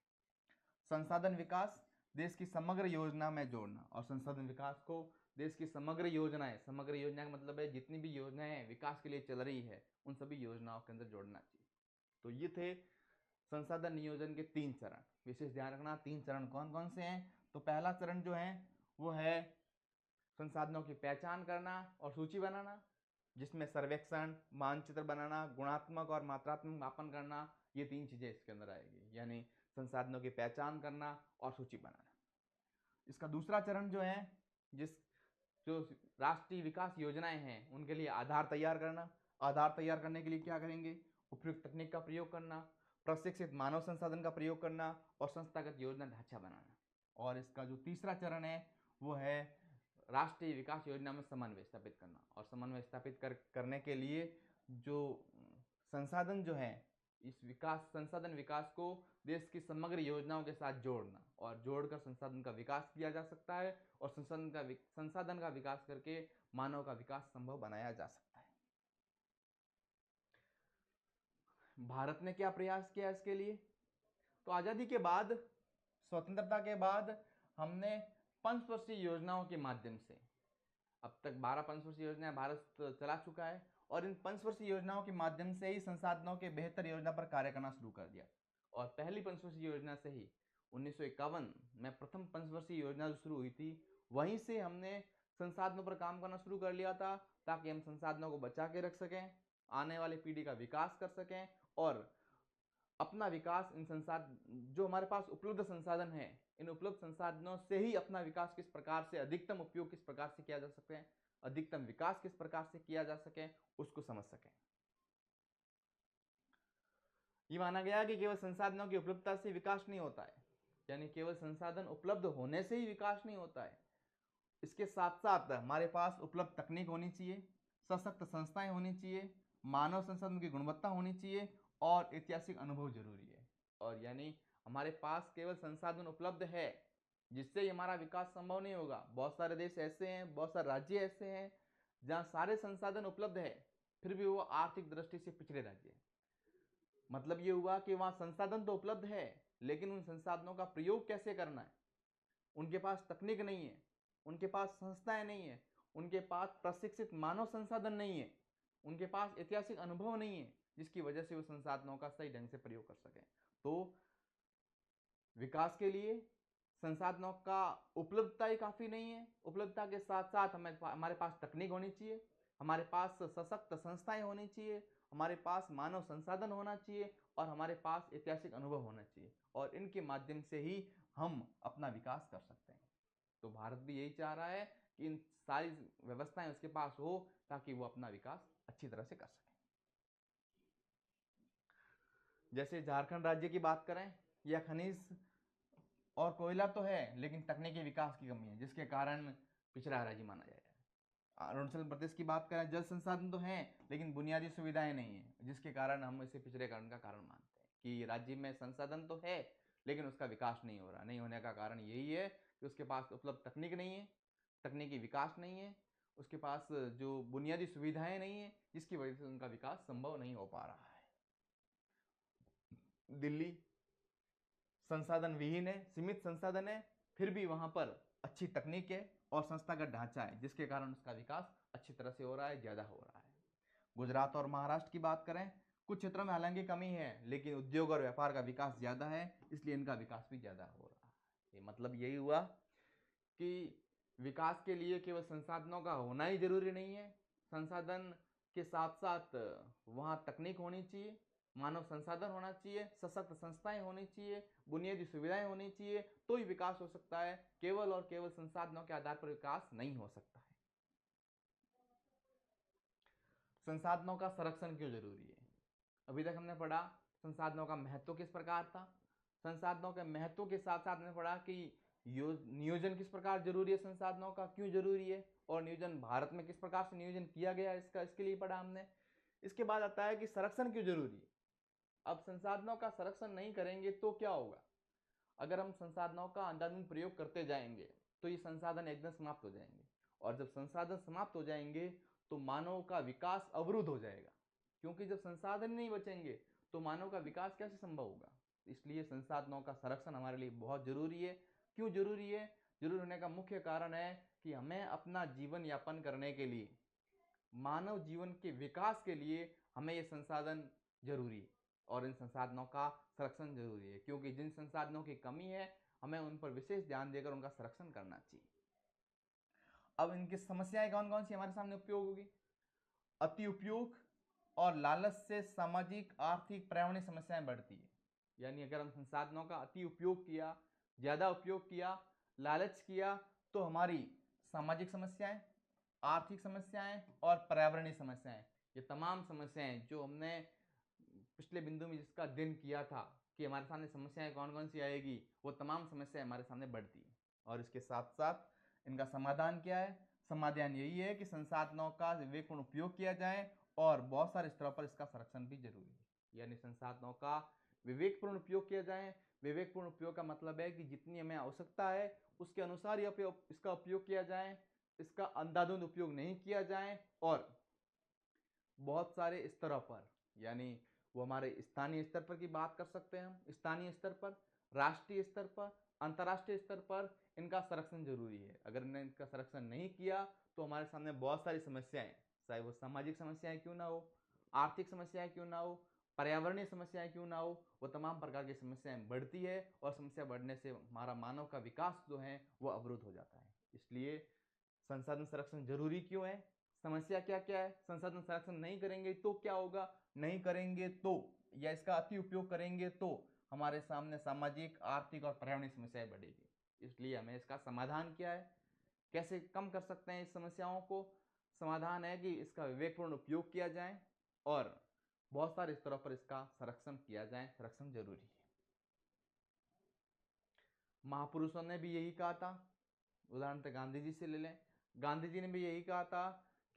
A: संसाधन विकास देश की समग्र योजना में जोड़ना, और संसाधन विकास को देश की समग्र योजनाएं, समग्र योजना का मतलब है जितनी भी योजनाएं विकास के लिए चल रही है उन सभी योजनाओं के अंदर जोड़ना चाहिए। तो ये थे संसाधन नियोजन के 3 चरण। विशेष ध्यान रखना 3 चरण कौन कौन से हैं। तो पहला चरण जो है वो है संसाधनों की पहचान करना और सूची बनाना, जिसमें सर्वेक्षण, मानचित्र बनाना, गुणात्मक और मात्रात्मक मापन करना, ये 3 चीजें इसके अंदर आएगी, यानी संसाधनों की पहचान करना और सूची बनाना। इसका दूसरा चरण जो है जो राष्ट्रीय विकास योजनाएं हैं उनके लिए आधार तैयार करना। आधार तैयार करने के लिए क्या करेंगे, उपयुक्त तकनीक का प्रयोग करना, प्रशिक्षित मानव संसाधन का प्रयोग करना और संस्थागत योजना ढांचा बनाना। और इसका जो तीसरा चरण है वो है राष्ट्रीय विकास योजना में समन्वय स्थापित करना, और समन्वय स्थापित करने के लिए जो संसाधन जो है इस संसाधन विकास को देश की समग्र योजनाओं के साथ जोड़ना, और जोड़कर संसाधन का विकास किया जा सकता है, और संसाधन का विकास करके मानव का विकास संभव बनाया जा सकता है। भारत ने क्या प्रयास किया इसके लिए। तो आजादी के बाद, स्वतंत्रता के बाद हमने पंचवर्षीय योजनाओं के माध्यम से, अब तक 12 पंचवर्षीय योजनाएं भारत चला चुका है, और इन पंचवर्षीय योजनाओं के माध्यम से ही संसाधनों के बेहतर योजना पर कार्य करना शुरू कर दिया। और पहली पंचवर्षीय योजना से ही 1951 में प्रथम पंचवर्षीय योजना जो शुरू हुई थी, वहीं से हमने संसाधनों पर काम करना शुरू कर लिया था, ताकि हम संसाधनों को बचा के रख सकें, आने वाली पीढ़ी का विकास कर सकें, और अपना विकास इन जो हमारे पास उपलब्ध संसाधन है, इन उपलब्ध संसाधनों से ही अपना विकास किस प्रकार से, अधिकतम उपयोग किस प्रकार से किया जा सके, अधिकतम विकास किस प्रकार से किया जा सके, उसको समझ सकें। ये माना गया कि केवल संसाधनों की उपलब्धता से विकास नहीं होता है, यानी केवल संसाधन उपलब्ध होने से ही विकास नहीं होता है। इसके साथ साथ हमारे पास उपलब्ध तकनीक होनी चाहिए, सशक्त संस्थाएं होनी चाहिए, मानव संसाधन की गुणवत्ता होनी चाहिए, और ऐतिहासिक अनुभव जरूरी है। और यानी हमारे पास केवल संसाधन उपलब्ध है जिससे ही हमारा विकास संभव नहीं होगा। बहुत सारे देश ऐसे हैं, बहुत सारे राज्य ऐसे हैं जहां सारे संसाधन उपलब्ध है, फिर भी वो आर्थिक दृष्टि से पिछड़े राज्य हैं। मतलब ये हुआ कि वहां संसाधन तो उपलब्ध है, लेकिन उन संसाधनों का प्रयोग कैसे करना है, उनके पास तकनीक नहीं है, उनके पास संस्थाएं नहीं है, उनके पास प्रशिक्षित मानव संसाधन नहीं है, उनके पास ऐतिहासिक अनुभव नहीं है, जिसकी वजह से वो संसाधनों का सही ढंग से प्रयोग कर सकें। तो विकास के लिए संसाधनों का उपलब्धता ही काफी नहीं है, उपलब्धता के साथ साथ हमारे पास तकनीक होनी चाहिए, हमारे पास सशक्त संस्थाएं होनी चाहिए, हमारे पास मानव संसाधन होना चाहिए, और हमारे पास ऐतिहासिक अनुभव होना चाहिए, और इनके माध्यम से ही हम अपना विकास कर सकते हैं। तो भारत भी यही चाह रहा है कि इन सारी व्यवस्थाएं उसके पास हो, ताकि वो अपना विकास अच्छी तरह से कर सके। जैसे झारखंड राज्य की बात करें, यह खनिज और कोयला तो है, लेकिन तकनीकी विकास की कमी है, जिसके कारण पिछड़ा राज्य माना जाएगा। अरुणाचल प्रदेश की बात करें, जल संसाधन तो हैं, लेकिन बुनियादी सुविधाएं नहीं है, जिसके कारण हम इसे पिछड़ेकरण का कारण मानते हैं कि राज्य में संसाधन तो है, लेकिन उसका विकास नहीं हो रहा। नहीं होने का कारण यही है कि उसके पास उपलब्ध तकनीक नहीं है, तकनीकी विकास नहीं है, उसके पास जो बुनियादी सुविधाएं नहीं है, जिसकी वजह से उनका विकास संभव नहीं हो पा रहा है। दिल्ली संसाधन विहीन है, सीमित संसाधन है, फिर भी वहां पर अच्छी तकनीक है और संस्थागत ढांचा है, जिसके कारण उसका विकास अच्छी तरह से हो रहा है, ज्यादा हो रहा है। गुजरात और महाराष्ट्र की बात करें, कुछ क्षेत्रों में हालांकि कमी है, लेकिन उद्योग और व्यापार का विकास ज्यादा है, इसलिए इनका विकास भी ज्यादा हो रहा है। मतलब यही हुआ कि विकास के लिए केवल संसाधनों का होना ही जरूरी नहीं है, संसाधन के साथ साथ वहाँ तकनीक होनी चाहिए, मानव संसाधन होना चाहिए, सशक्त संस्थाएं होनी चाहिए, बुनियादी सुविधाएं होनी चाहिए, तो ही विकास हो सकता है। केवल और केवल संसाधनों के आधार पर विकास नहीं हो सकता है। संसाधनों का संरक्षण क्यों जरूरी है। अभी तक हमने पढ़ा संसाधनों का महत्व किस प्रकार था, संसाधनों के महत्व के साथ साथ हमने पढ़ा कि नियोजन किस प्रकार जरूरी है संसाधनों का, क्यों जरूरी है, और नियोजन भारत में किस प्रकार से नियोजन किया गया इसके लिए पढ़ा हमने। इसके बाद आता है कि संरक्षण क्यों जरूरी है। अब संसाधनों का संरक्षण नहीं करेंगे तो क्या होगा, अगर हम संसाधनों का अंधाधुंध प्रयोग करते जाएंगे तो ये संसाधन एकदम समाप्त हो जाएंगे, और जब संसाधन समाप्त हो जाएंगे तो मानव का विकास अवरुद्ध हो जाएगा, क्योंकि जब संसाधन नहीं बचेंगे तो मानव का विकास कैसे संभव होगा। इसलिए संसाधनों का संरक्षण हमारे लिए बहुत जरूरी है। क्यों जरूरी है, जरूरी होने का मुख्य कारण है कि हमें अपना जीवन यापन करने के लिए, मानव जीवन के विकास के लिए हमें ये संसाधन जरूरी है, और इन संसाधनों का संरक्षण जरूरी है, क्योंकि जिन संसाधनों की कमी है हमें उन पर विशेष ध्यान देकर उनका संरक्षण करना चाहिए। अब इनकी समस्याएं कौन कौन सी हमारे सामने उपयोग होगी। अति उपयोग और लालच से सामाजिक आर्थिक पर्यावरणीय समस्याएं बढ़ती है। यानी अगर हम संसाधनों का अति उपयोग किया, ज्यादा उपयोग किया, लालच किया, तो हमारी सामाजिक समस्याएं, आर्थिक समस्याएं और पर्यावरणीय समस्याएं, ये तमाम समस्याएं जो हमने पिछले बिंदु में जिसका अध्ययन किया था कि हमारे सामने समस्याएं कौन कौन सी आएगी, वो तमाम समस्याएं हमारे सामने बढ़ती है। और इसके साथ साथ इनका समाधान क्या है, समाधान यही है कि संसाधनों का विवेकपूर्ण उपयोग किया जाए और बहुत सारे स्तरों पर इसका संरक्षण भी जरूरी है। यानी संसाधनों का विवेकपूर्ण उपयोग किया जाए। विवेकपूर्ण उपयोग का मतलब है कि जितनी हमें आवश्यकता है उसके अनुसार इसका उपयोग किया जाए, इसका अंधाधुंध उपयोग नहीं किया जाए, और बहुत सारे स्तरों पर, यानी वो हमारे स्थानीय स्तर पर की बात कर सकते हैं हम, स्थानीय स्तर पर, राष्ट्रीय स्तर पर, अंतर्राष्ट्रीय स्तर पर इनका संरक्षण जरूरी है। अगर हमने इनका संरक्षण नहीं किया तो हमारे सामने बहुत सारी समस्याएं, चाहे वो सामाजिक समस्याएं क्यों ना हो, आर्थिक समस्याएं क्यों ना हो, पर्यावरणीय समस्याएं क्यों ना हो, वो तमाम प्रकार की समस्याएं बढ़ती है, और समस्या बढ़ने से हमारा मानव का विकास जो है वो अवरुद्ध हो जाता है। इसलिए संसाधन संरक्षण जरूरी क्यों है, समस्या क्या क्या है, संसाधन संरक्षण नहीं करेंगे तो क्या होगा, नहीं करेंगे तो, या इसका अति उपयोग करेंगे तो हमारे सामने सामाजिक, आर्थिक और पर्यावरणीय समस्याएं बढ़ेगी। इसलिए हमें इसका समाधान क्या है, कैसे कम कर सकते हैं इस समस्याओं को। समाधान है कि इसका विवेकपूर्ण उपयोग किया जाए और बहुत सारे स्तरों पर इसका संरक्षण किया जाए। संरक्षण जरूरी है। महापुरुषों ने भी यही कहा था, उदाहरण गांधी जी से ले लें। गांधी जी ने भी यही कहा था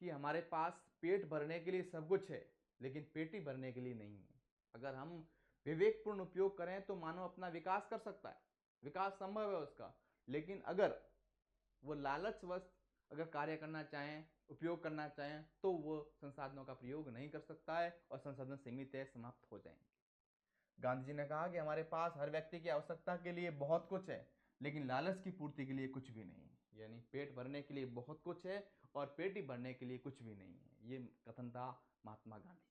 A: कि हमारे पास पेट भरने के लिए सब कुछ है, लेकिन पेटी भरने के लिए नहीं है। अगर हम विवेकपूर्ण उपयोग करें तो मानव अपना विकास कर सकता है, विकास संभव है उसका। लेकिन अगर वो लालचवश अगर कार्य करना चाहें, उपयोग करना चाहें, तो वो संसाधनों का प्रयोग नहीं कर सकता है और संसाधन सीमित है, समाप्त हो जाएंगे। गांधी जी ने कहा कि हमारे पास हर व्यक्ति की आवश्यकता के लिए बहुत कुछ है, लेकिन लालच की पूर्ति के लिए कुछ भी नहीं। यानी पेट भरने के लिए बहुत कुछ है और पेटी भरने के लिए कुछ भी नहीं है। ये कथन था महात्मा गांधी जी।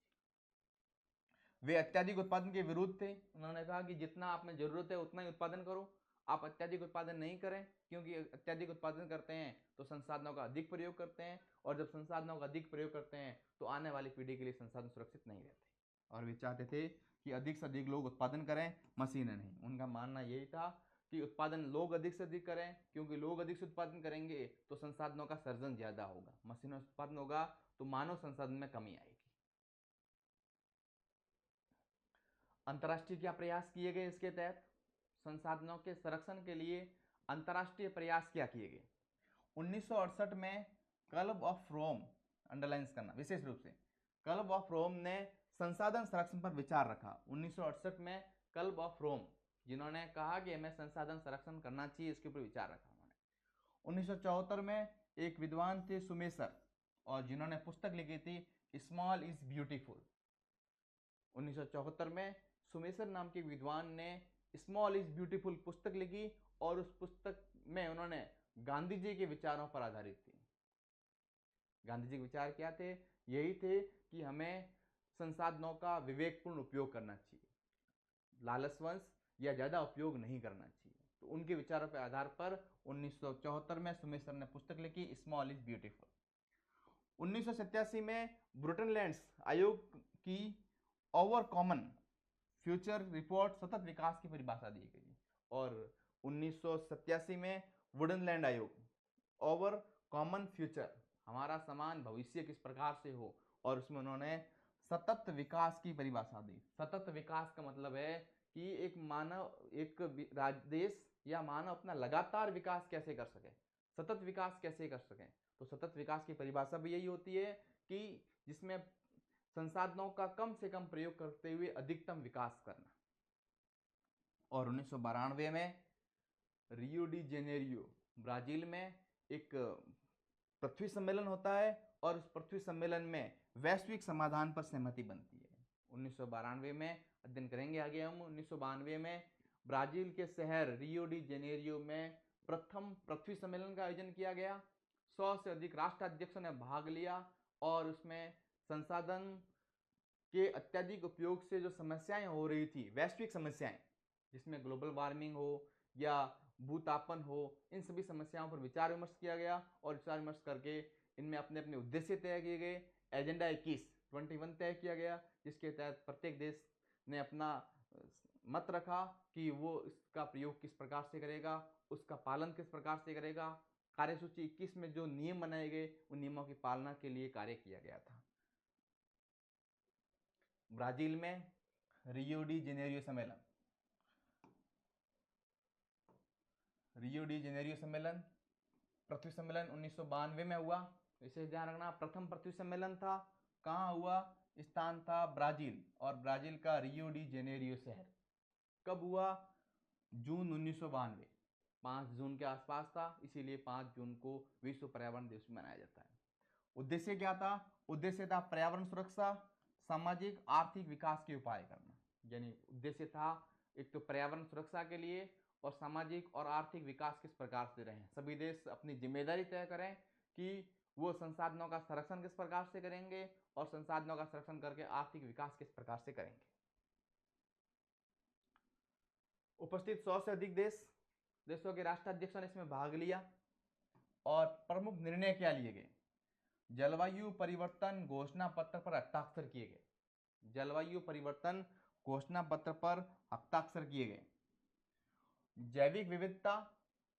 A: वे अत्याधिक उत्पादन के विरुद्ध थे। उन्होंने कहा कि जितना आप में जरूरत है उतना ही उत्पादन करो, आप अत्याधिक उत्पादन नहीं करें, क्योंकि अत्याधिक उत्पादन करते हैं तो संसाधनों का अधिक प्रयोग करते हैं, और जब संसाधनों का अधिक प्रयोग करते हैं तो आने वाली पीढ़ी के लिए संसाधन सुरक्षित नहीं रहते। और वे चाहते थे कि अधिक से अधिक लोग उत्पादन करें, मशीनें नहीं। उनका मानना यही था कि उत्पादन लोग अधिक से अधिक करें, क्योंकि लोग अधिक से उत्पादन करेंगे तो संसाधनों का सर्जन ज्यादा होगा, मशीनों से उत्पादन होगा तो मानव संसाधन में कमी आएगी। अंतर्राष्ट्रीय क्या प्रयास किए गए इसके तहत, संसाधनों के संरक्षण के लिए अंतर्राष्ट्रीय प्रयास क्या किए गए। 1968 में क्लब ऑफ रोम, अंडरलाइंस करना विशेष रूप से, क्लब ऑफ रोम ने संसाधन संरक्षण पर विचार रखा। 1968 में क्लब ऑफ रोम, जिन्होंने कहा कि हमें संसाधन संरक्षण करना चाहिए, इसके ऊपर विचार रखा उन्होंने। 1974 में एक विद्वान थे सुमेसर, और जिन्होंने पुस्तक लिखी थी स्मॉल इज ब्यूटीफुल। 1974 में सुमेसर नाम के विद्वान ने स्मॉल इज ब्यूटीफुल पुस्तक लिखी, और उस पुस्तक में उन्होंने गांधी जी के विचारों पर आधारित थी। गांधी जी के विचार क्या थे, यही थे कि हमें संसाधनों का विवेकपूर्ण उपयोग करना चाहिए, लालचवश या ज्यादा उपयोग नहीं करना चाहिए। तो उनके विचारों के आधार पर 1974 में सुमेसर ने पुस्तक लिखी स्मॉल इज ब्यूटीफुल। 1987 में ब्रुटनलैंड्स आयोग की ओवर कॉमन फ्यूचर रिपोर्ट सतत विकास की परिभाषा दी गई, और 1987 में वुडनलैंड आयोग ओवर कॉमन फ्यूचर, हमारा समान भविष्य किस प्रकार से हो, और उसमें उन्होंने सतत विकास की परिभाषा दी। सतत विकास का मतलब है कि एक मानव, एक देश या मानव अपना लगातार विकास कैसे कर सके, सतत विकास कैसे कर सके। तो सतत विकास की परिभाषा भी यही होती है कि जिसमें संसाधनों का कम से कम प्रयोग करते हुए अधिकतम विकास करना। और 1992 में रियो डी जेनेरियो ब्राजील में एक पृथ्वी सम्मेलन होता है और उस पृथ्वी सम्मेलन में वैश्विक समाधान पर सहमति बनती है। 1992 में अध्ययन करेंगे आगे हम। 1992 में ब्राजील के शहर रियो डी जेनेरियो में प्रथम पृथ्वी सम्मेलन का आयोजन किया गया। 100 से अधिक राष्ट्राध्यक्षों ने भाग लिया और उसमें संसाधन के अत्यधिक उपयोग से जो समस्याएं हो रही थी, वैश्विक समस्याएं, जिसमें ग्लोबल वार्मिंग हो या भूतापन हो, इन सभी समस्याओं पर विचार विमर्श किया गया और विचार विमर्श करके इनमें अपने अपने उद्देश्य तय किए गए। एजेंडा 21 तय किया गया, जिसके तहत प्रत्येक देश ने अपना मत रखा कि वो इसका प्रयोग किस प्रकार से करेगा, उसका पालन किस प्रकार से करेगा। कार्यसूची 21 में जो नियम बनाए गए उन नियमों की पालना के लिए कार्य किया गया था। ब्राजील में रियो डी जेनेरियो सम्मेलन, रियो डी जेनेरियो सम्मेलन पृथ्वी सम्मेलन 1992 में हुआ। इसे ध्यान रखना, प्रथम पृथ्वी सम्मेलन था, कहाँ हुआ, स्थान था ब्राजील, और ब्राजील का रियो डी जेनेरियो शहर। कब हुआ, जून 1992, 5 जून के आसपास था, इसीलिए 5 जून को विश्व पर्यावरण दिवस मनाया जाता है। उद्देश्य क्या था, उद्देश्य था पर्यावरण सुरक्षा, सामाजिक आर्थिक विकास के उपाय करना। यानी उद्देश्य था एक तो पर्यावरण सुरक्षा के लिए और सामाजिक और आर्थिक विकास किस प्रकार से रहें, सभी देश अपनी जिम्मेदारी तय करें कि वो संसाधनों का संरक्षण किस प्रकार से करेंगे और संसाधनों का संरक्षण करके आर्थिक विकास किस प्रकार से करेंगे। उपस्थित 100 से अधिक देशों के राष्ट्राध्यक्षों ने इसमें भाग लिया और प्रमुख निर्णय क्या लिए गए, जलवायु परिवर्तन घोषणा पत्र पर हस्ताक्षर किए गए। जलवायु परिवर्तन घोषणा पत्र पर हस्ताक्षर किए गए। जैविक विविधता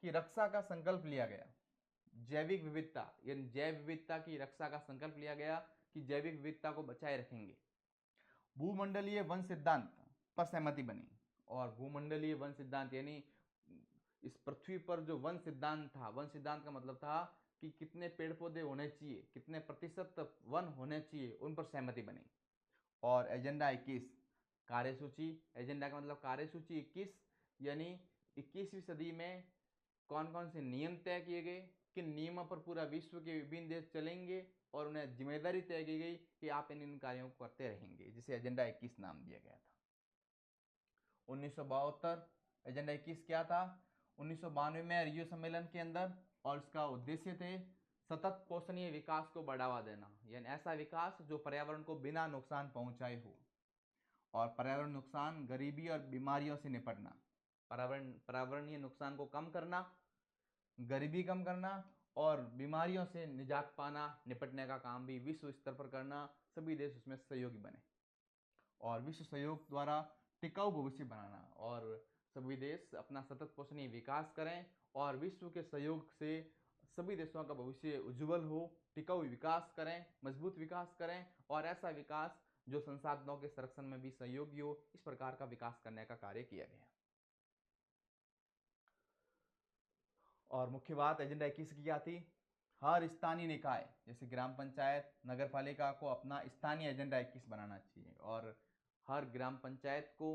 A: की रक्षा का संकल्प लिया गया। जैविक विविधता यानी जैव विविधता की रक्षा का संकल्प लिया गया कि जैविक विविधता को बचाए रखेंगे। भूमंडलीय वन सिद्धांत पर सहमति बनी, और भूमंडलीय वन सिद्धांत यानी इस पृथ्वी पर जो वन सिद्धांत था, वन सिद्धांत का मतलब था कि कितने पेड़ पौधे होने चाहिए, कितने प्रतिशत वन होने चाहिए, उन पर सहमति बनी। और एजेंडा 21 कार्यसूची, एजेंडा का मतलब कार्यसूची 21 यानी 21वीं सदी में कौन कौन से नियम तय किए गए, किन नियमों पर पूरा विश्व के विभिन्न देश चलेंगे और उन्हें जिम्मेदारी तय की गई कि आप इन कार्यों को करते रहेंगे, जिसे एजेंडा 21 नाम दिया गया था। 1972 एजेंडा 21 क्या था, 1992 में रियो सम्मेलन के अंदर, और इसका उद्देश्य थे सतत पोषणीय विकास को बढ़ावा देना, यानी ऐसा विकास जो पर्यावरण को बिना नुकसान पहुंचाए हो, और पर्यावरण नुकसान, गरीबी और बीमारियों से निपटना, पर्यावरणीय नुकसान को कम करना, गरीबी कम करना और बीमारियों से निजात पाना, निपटने का काम भी विश्व स्तर पर करना, सभी देश उसमें सहयोगी बने और विश्व सहयोग द्वारा टिकाऊ भविष्य बनाना, और सभी देश अपना सतत पोषणीय विकास करें और विश्व के सहयोग से सभी देशों का भविष्य उज्जवल हो, टिकाऊ विकास करें, मजबूत विकास करें, और ऐसा विकास जो संसाधनों के संरक्षण में भी सहयोगी हो, इस प्रकार का विकास करने का कार्य किया गया। और मुख्य बात एजेंडा 21 की क्या थी, हर स्थानीय निकाय जैसे ग्राम पंचायत, नगर पालिका को अपना स्थानीय एजेंडा 21 बनाना चाहिए, और हर ग्राम पंचायत को,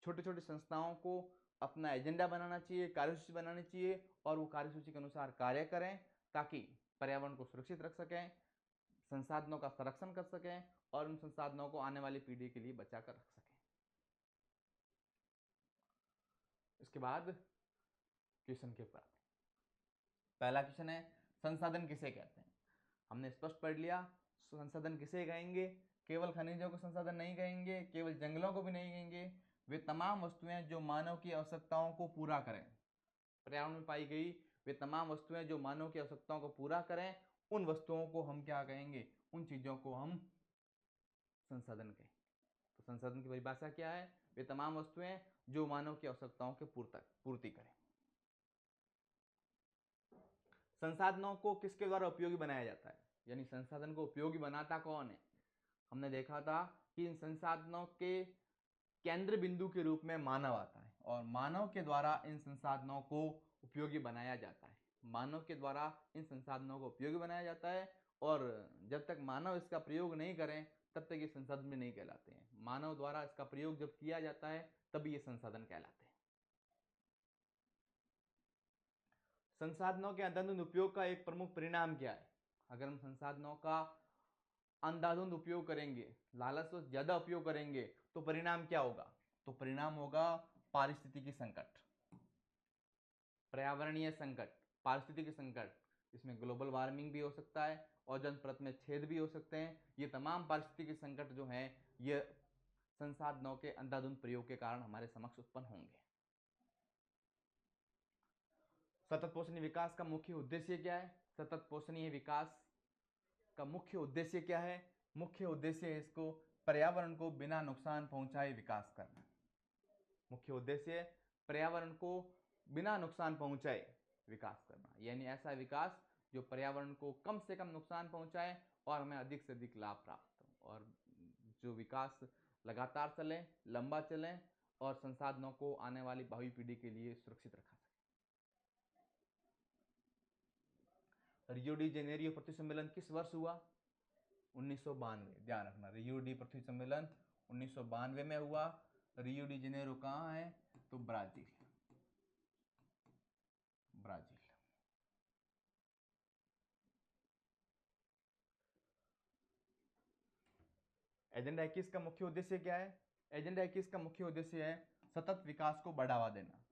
A: छोटे छोटे संस्थाओं को अपना एजेंडा बनाना चाहिए, कार्यसूची बनानी चाहिए, और वो कार्यसूची के अनुसार कार्य करें ताकि पर्यावरण को सुरक्षित रख सकें, संसाधनों का संरक्षण कर सकें और उन संसाधनों को आने वाली पीढ़ी के लिए बचा कर रख सकें। इसके बाद क्वेश्चन के ऊपर पहला क्वेश्चन है, संसाधन किसे कहते हैं। हमने स्पष्ट पढ़ लिया, संसाधन किसे कहेंगे, केवल खनिजों को संसाधन नहीं कहेंगे, केवल जंगलों को भी नहीं कहेंगे, वे तमाम वस्तुएं जो मानव की आवश्यकताओं को पूरा करें, पर्यावरण में पाई गई वे तमाम वस्तुएं जो मानव की आवश्यकताओं को पूरा करें, उन वस्तुओं को हम क्या कहेंगे, उन चीजों को हम संसाधन कहेंगे। तो संसाधन की परिभाषा क्या है, वे तमाम वस्तुएं जो मानव की आवश्यकताओं की पूर्ति करें। संसाधनों को किसके द्वारा उपयोगी बनाया जाता है, यानी संसाधन को उपयोगी बनाता कौन है। हमने देखा था कि इन संसाधनों के केंद्र बिंदु के रूप में मानव आता है और मानव के द्वारा इन संसाधनों को उपयोगी बनाया जाता है। मानव के द्वारा इन संसाधनों को उपयोगी बनाया जाता है, और जब तक मानव इसका प्रयोग नहीं करें तब तक ये संसाधन भी नहीं कहलाते हैं। मानव द्वारा इसका प्रयोग जब किया जाता है तभी ये संसाधन कहलाते हैं। संसाधनों के अंधाधुंध उपयोग का एक प्रमुख परिणाम क्या है? अगर हम संसाधनों का अंधाधुंध उपयोग करेंगे, लालच ज्यादा उपयोग करेंगे, तो परिणाम क्या होगा? तो परिणाम होगा पारिस्थितिकी संकट, पर्यावरणीय संकट, पारिस्थितिकी संकट। इसमें ग्लोबल वार्मिंग भी हो सकता है, ओजोन परत में छेद भी हो सकते हैं। ये तमाम पारिस्थितिकी संकट जो हैं ये संसाधनों के अंधाधुंध प्रयोग के कारण हमारे समक्ष उत्पन्न होंगे। सतत पोषणीय विकास का मुख्य उद्देश्य क्या है? सतत पोषणीय विकास का मुख्य उद्देश्य क्या है? मुख्य उद्देश्य है इसको पर्यावरण को बिना नुकसान पहुंचाए विकास करना। मुख्य उद्देश्य पर्यावरण को बिना नुकसान पहुंचाए विकास करना, यानी ऐसा विकास जो पर्यावरण को कम से कम नुकसान पहुंचाए और हमें अधिक से अधिक लाभ प्राप्त हो, और जो विकास लगातार चले, लंबा चले और संसाधनों को आने वाली भावी पीढ़ी के लिए सुरक्षित रखा सके। रियो डी जेनेरियो पृथ्वी सम्मेलन किस वर्ष हुआ? 1992। ध्यान रखना, रियो डी पृथ्वी सम्मेलन 1992 में हुआ। रियो डी जेनेरो कहाँ है? तो ब्राजील। ब्राजील। एजेंडा 21 का मुख्य उद्देश्य क्या है? एजेंडा 21 का मुख्य उद्देश्य है सतत विकास को बढ़ावा देना,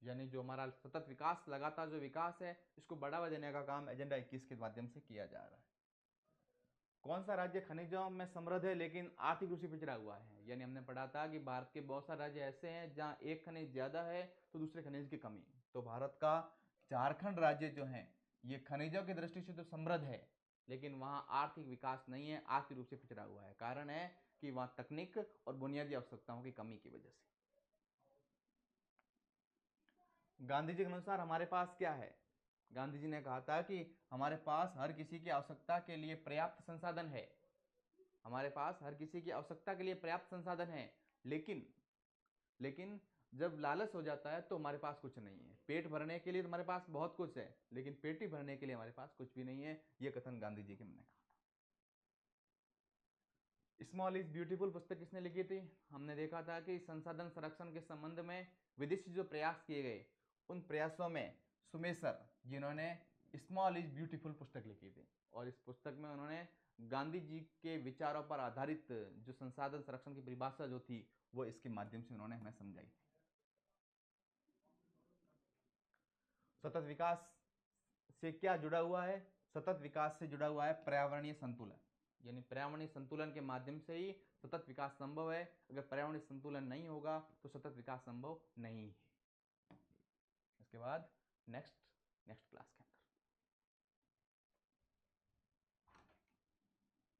A: यानी जो हमारा सतत विकास, लगातार जो विकास है, इसको बढ़ावा देने का काम एजेंडा 21 के माध्यम से किया जा रहा है। कौन सा राज्य खनिजों में समृद्ध है लेकिन आर्थिक रूप से पिछड़ा हुआ है? यानी हमने पढ़ा था कि भारत के बहुत सारे राज्य ऐसे हैं जहाँ एक खनिज ज्यादा है तो दूसरे खनिज की कमी है। तो भारत का झारखंड राज्य जो है ये खनिजों की दृष्टि से तो समृद्ध है, लेकिन वहाँ आर्थिक विकास नहीं है, आर्थिक रूप से पिछड़ा हुआ है। कारण है कि वहाँ तकनीक और बुनियादी आवश्यकताओं की कमी की वजह से। गांधी जी के अनुसार हमारे पास क्या है? गांधी जी ने कहा था कि हमारे पास हर किसी की आवश्यकता के लिए पर्याप्त संसाधन है। हमारे पास हर किसी की आवश्यकता के लिए पर्याप्त संसाधन है, लेकिन जब लालच हो जाता है तो हमारे पास कुछ नहीं है। पेट भरने के लिए हमारे पास बहुत कुछ है, लेकिन पेट ही भरने के लिए हमारे पास कुछ भी नहीं है। ये कथन गांधी जी के मैंने कहा था। स्मॉल इज ब्यूटीफुल पुस्तक किसने लिखी थी? हमने देखा था कि संसाधन संरक्षण के संबंध में विदेशी जो प्रयास किए गए, उन प्रयासों में सुमेसर, जिन्होंने स्मॉल इज ब्यूटीफुल पुस्तक लिखी थी, और इस पुस्तक में उन्होंने गांधी जी के विचारों पर आधारित जो संसाधन संरक्षण की परिभाषा जो थी वो इसके माध्यम से उन्होंने हमें समझाई थी। सतत विकास से क्या जुड़ा हुआ है? सतत विकास से जुड़ा हुआ है पर्यावरणीय संतुलन, यानी पर्यावरणीय संतुलन के माध्यम से ही सतत विकास संभव है। अगर पर्यावरणीय संतुलन नहीं होगा तो सतत विकास संभव नहीं है। इसके बाद नेक्स्ट क्लास के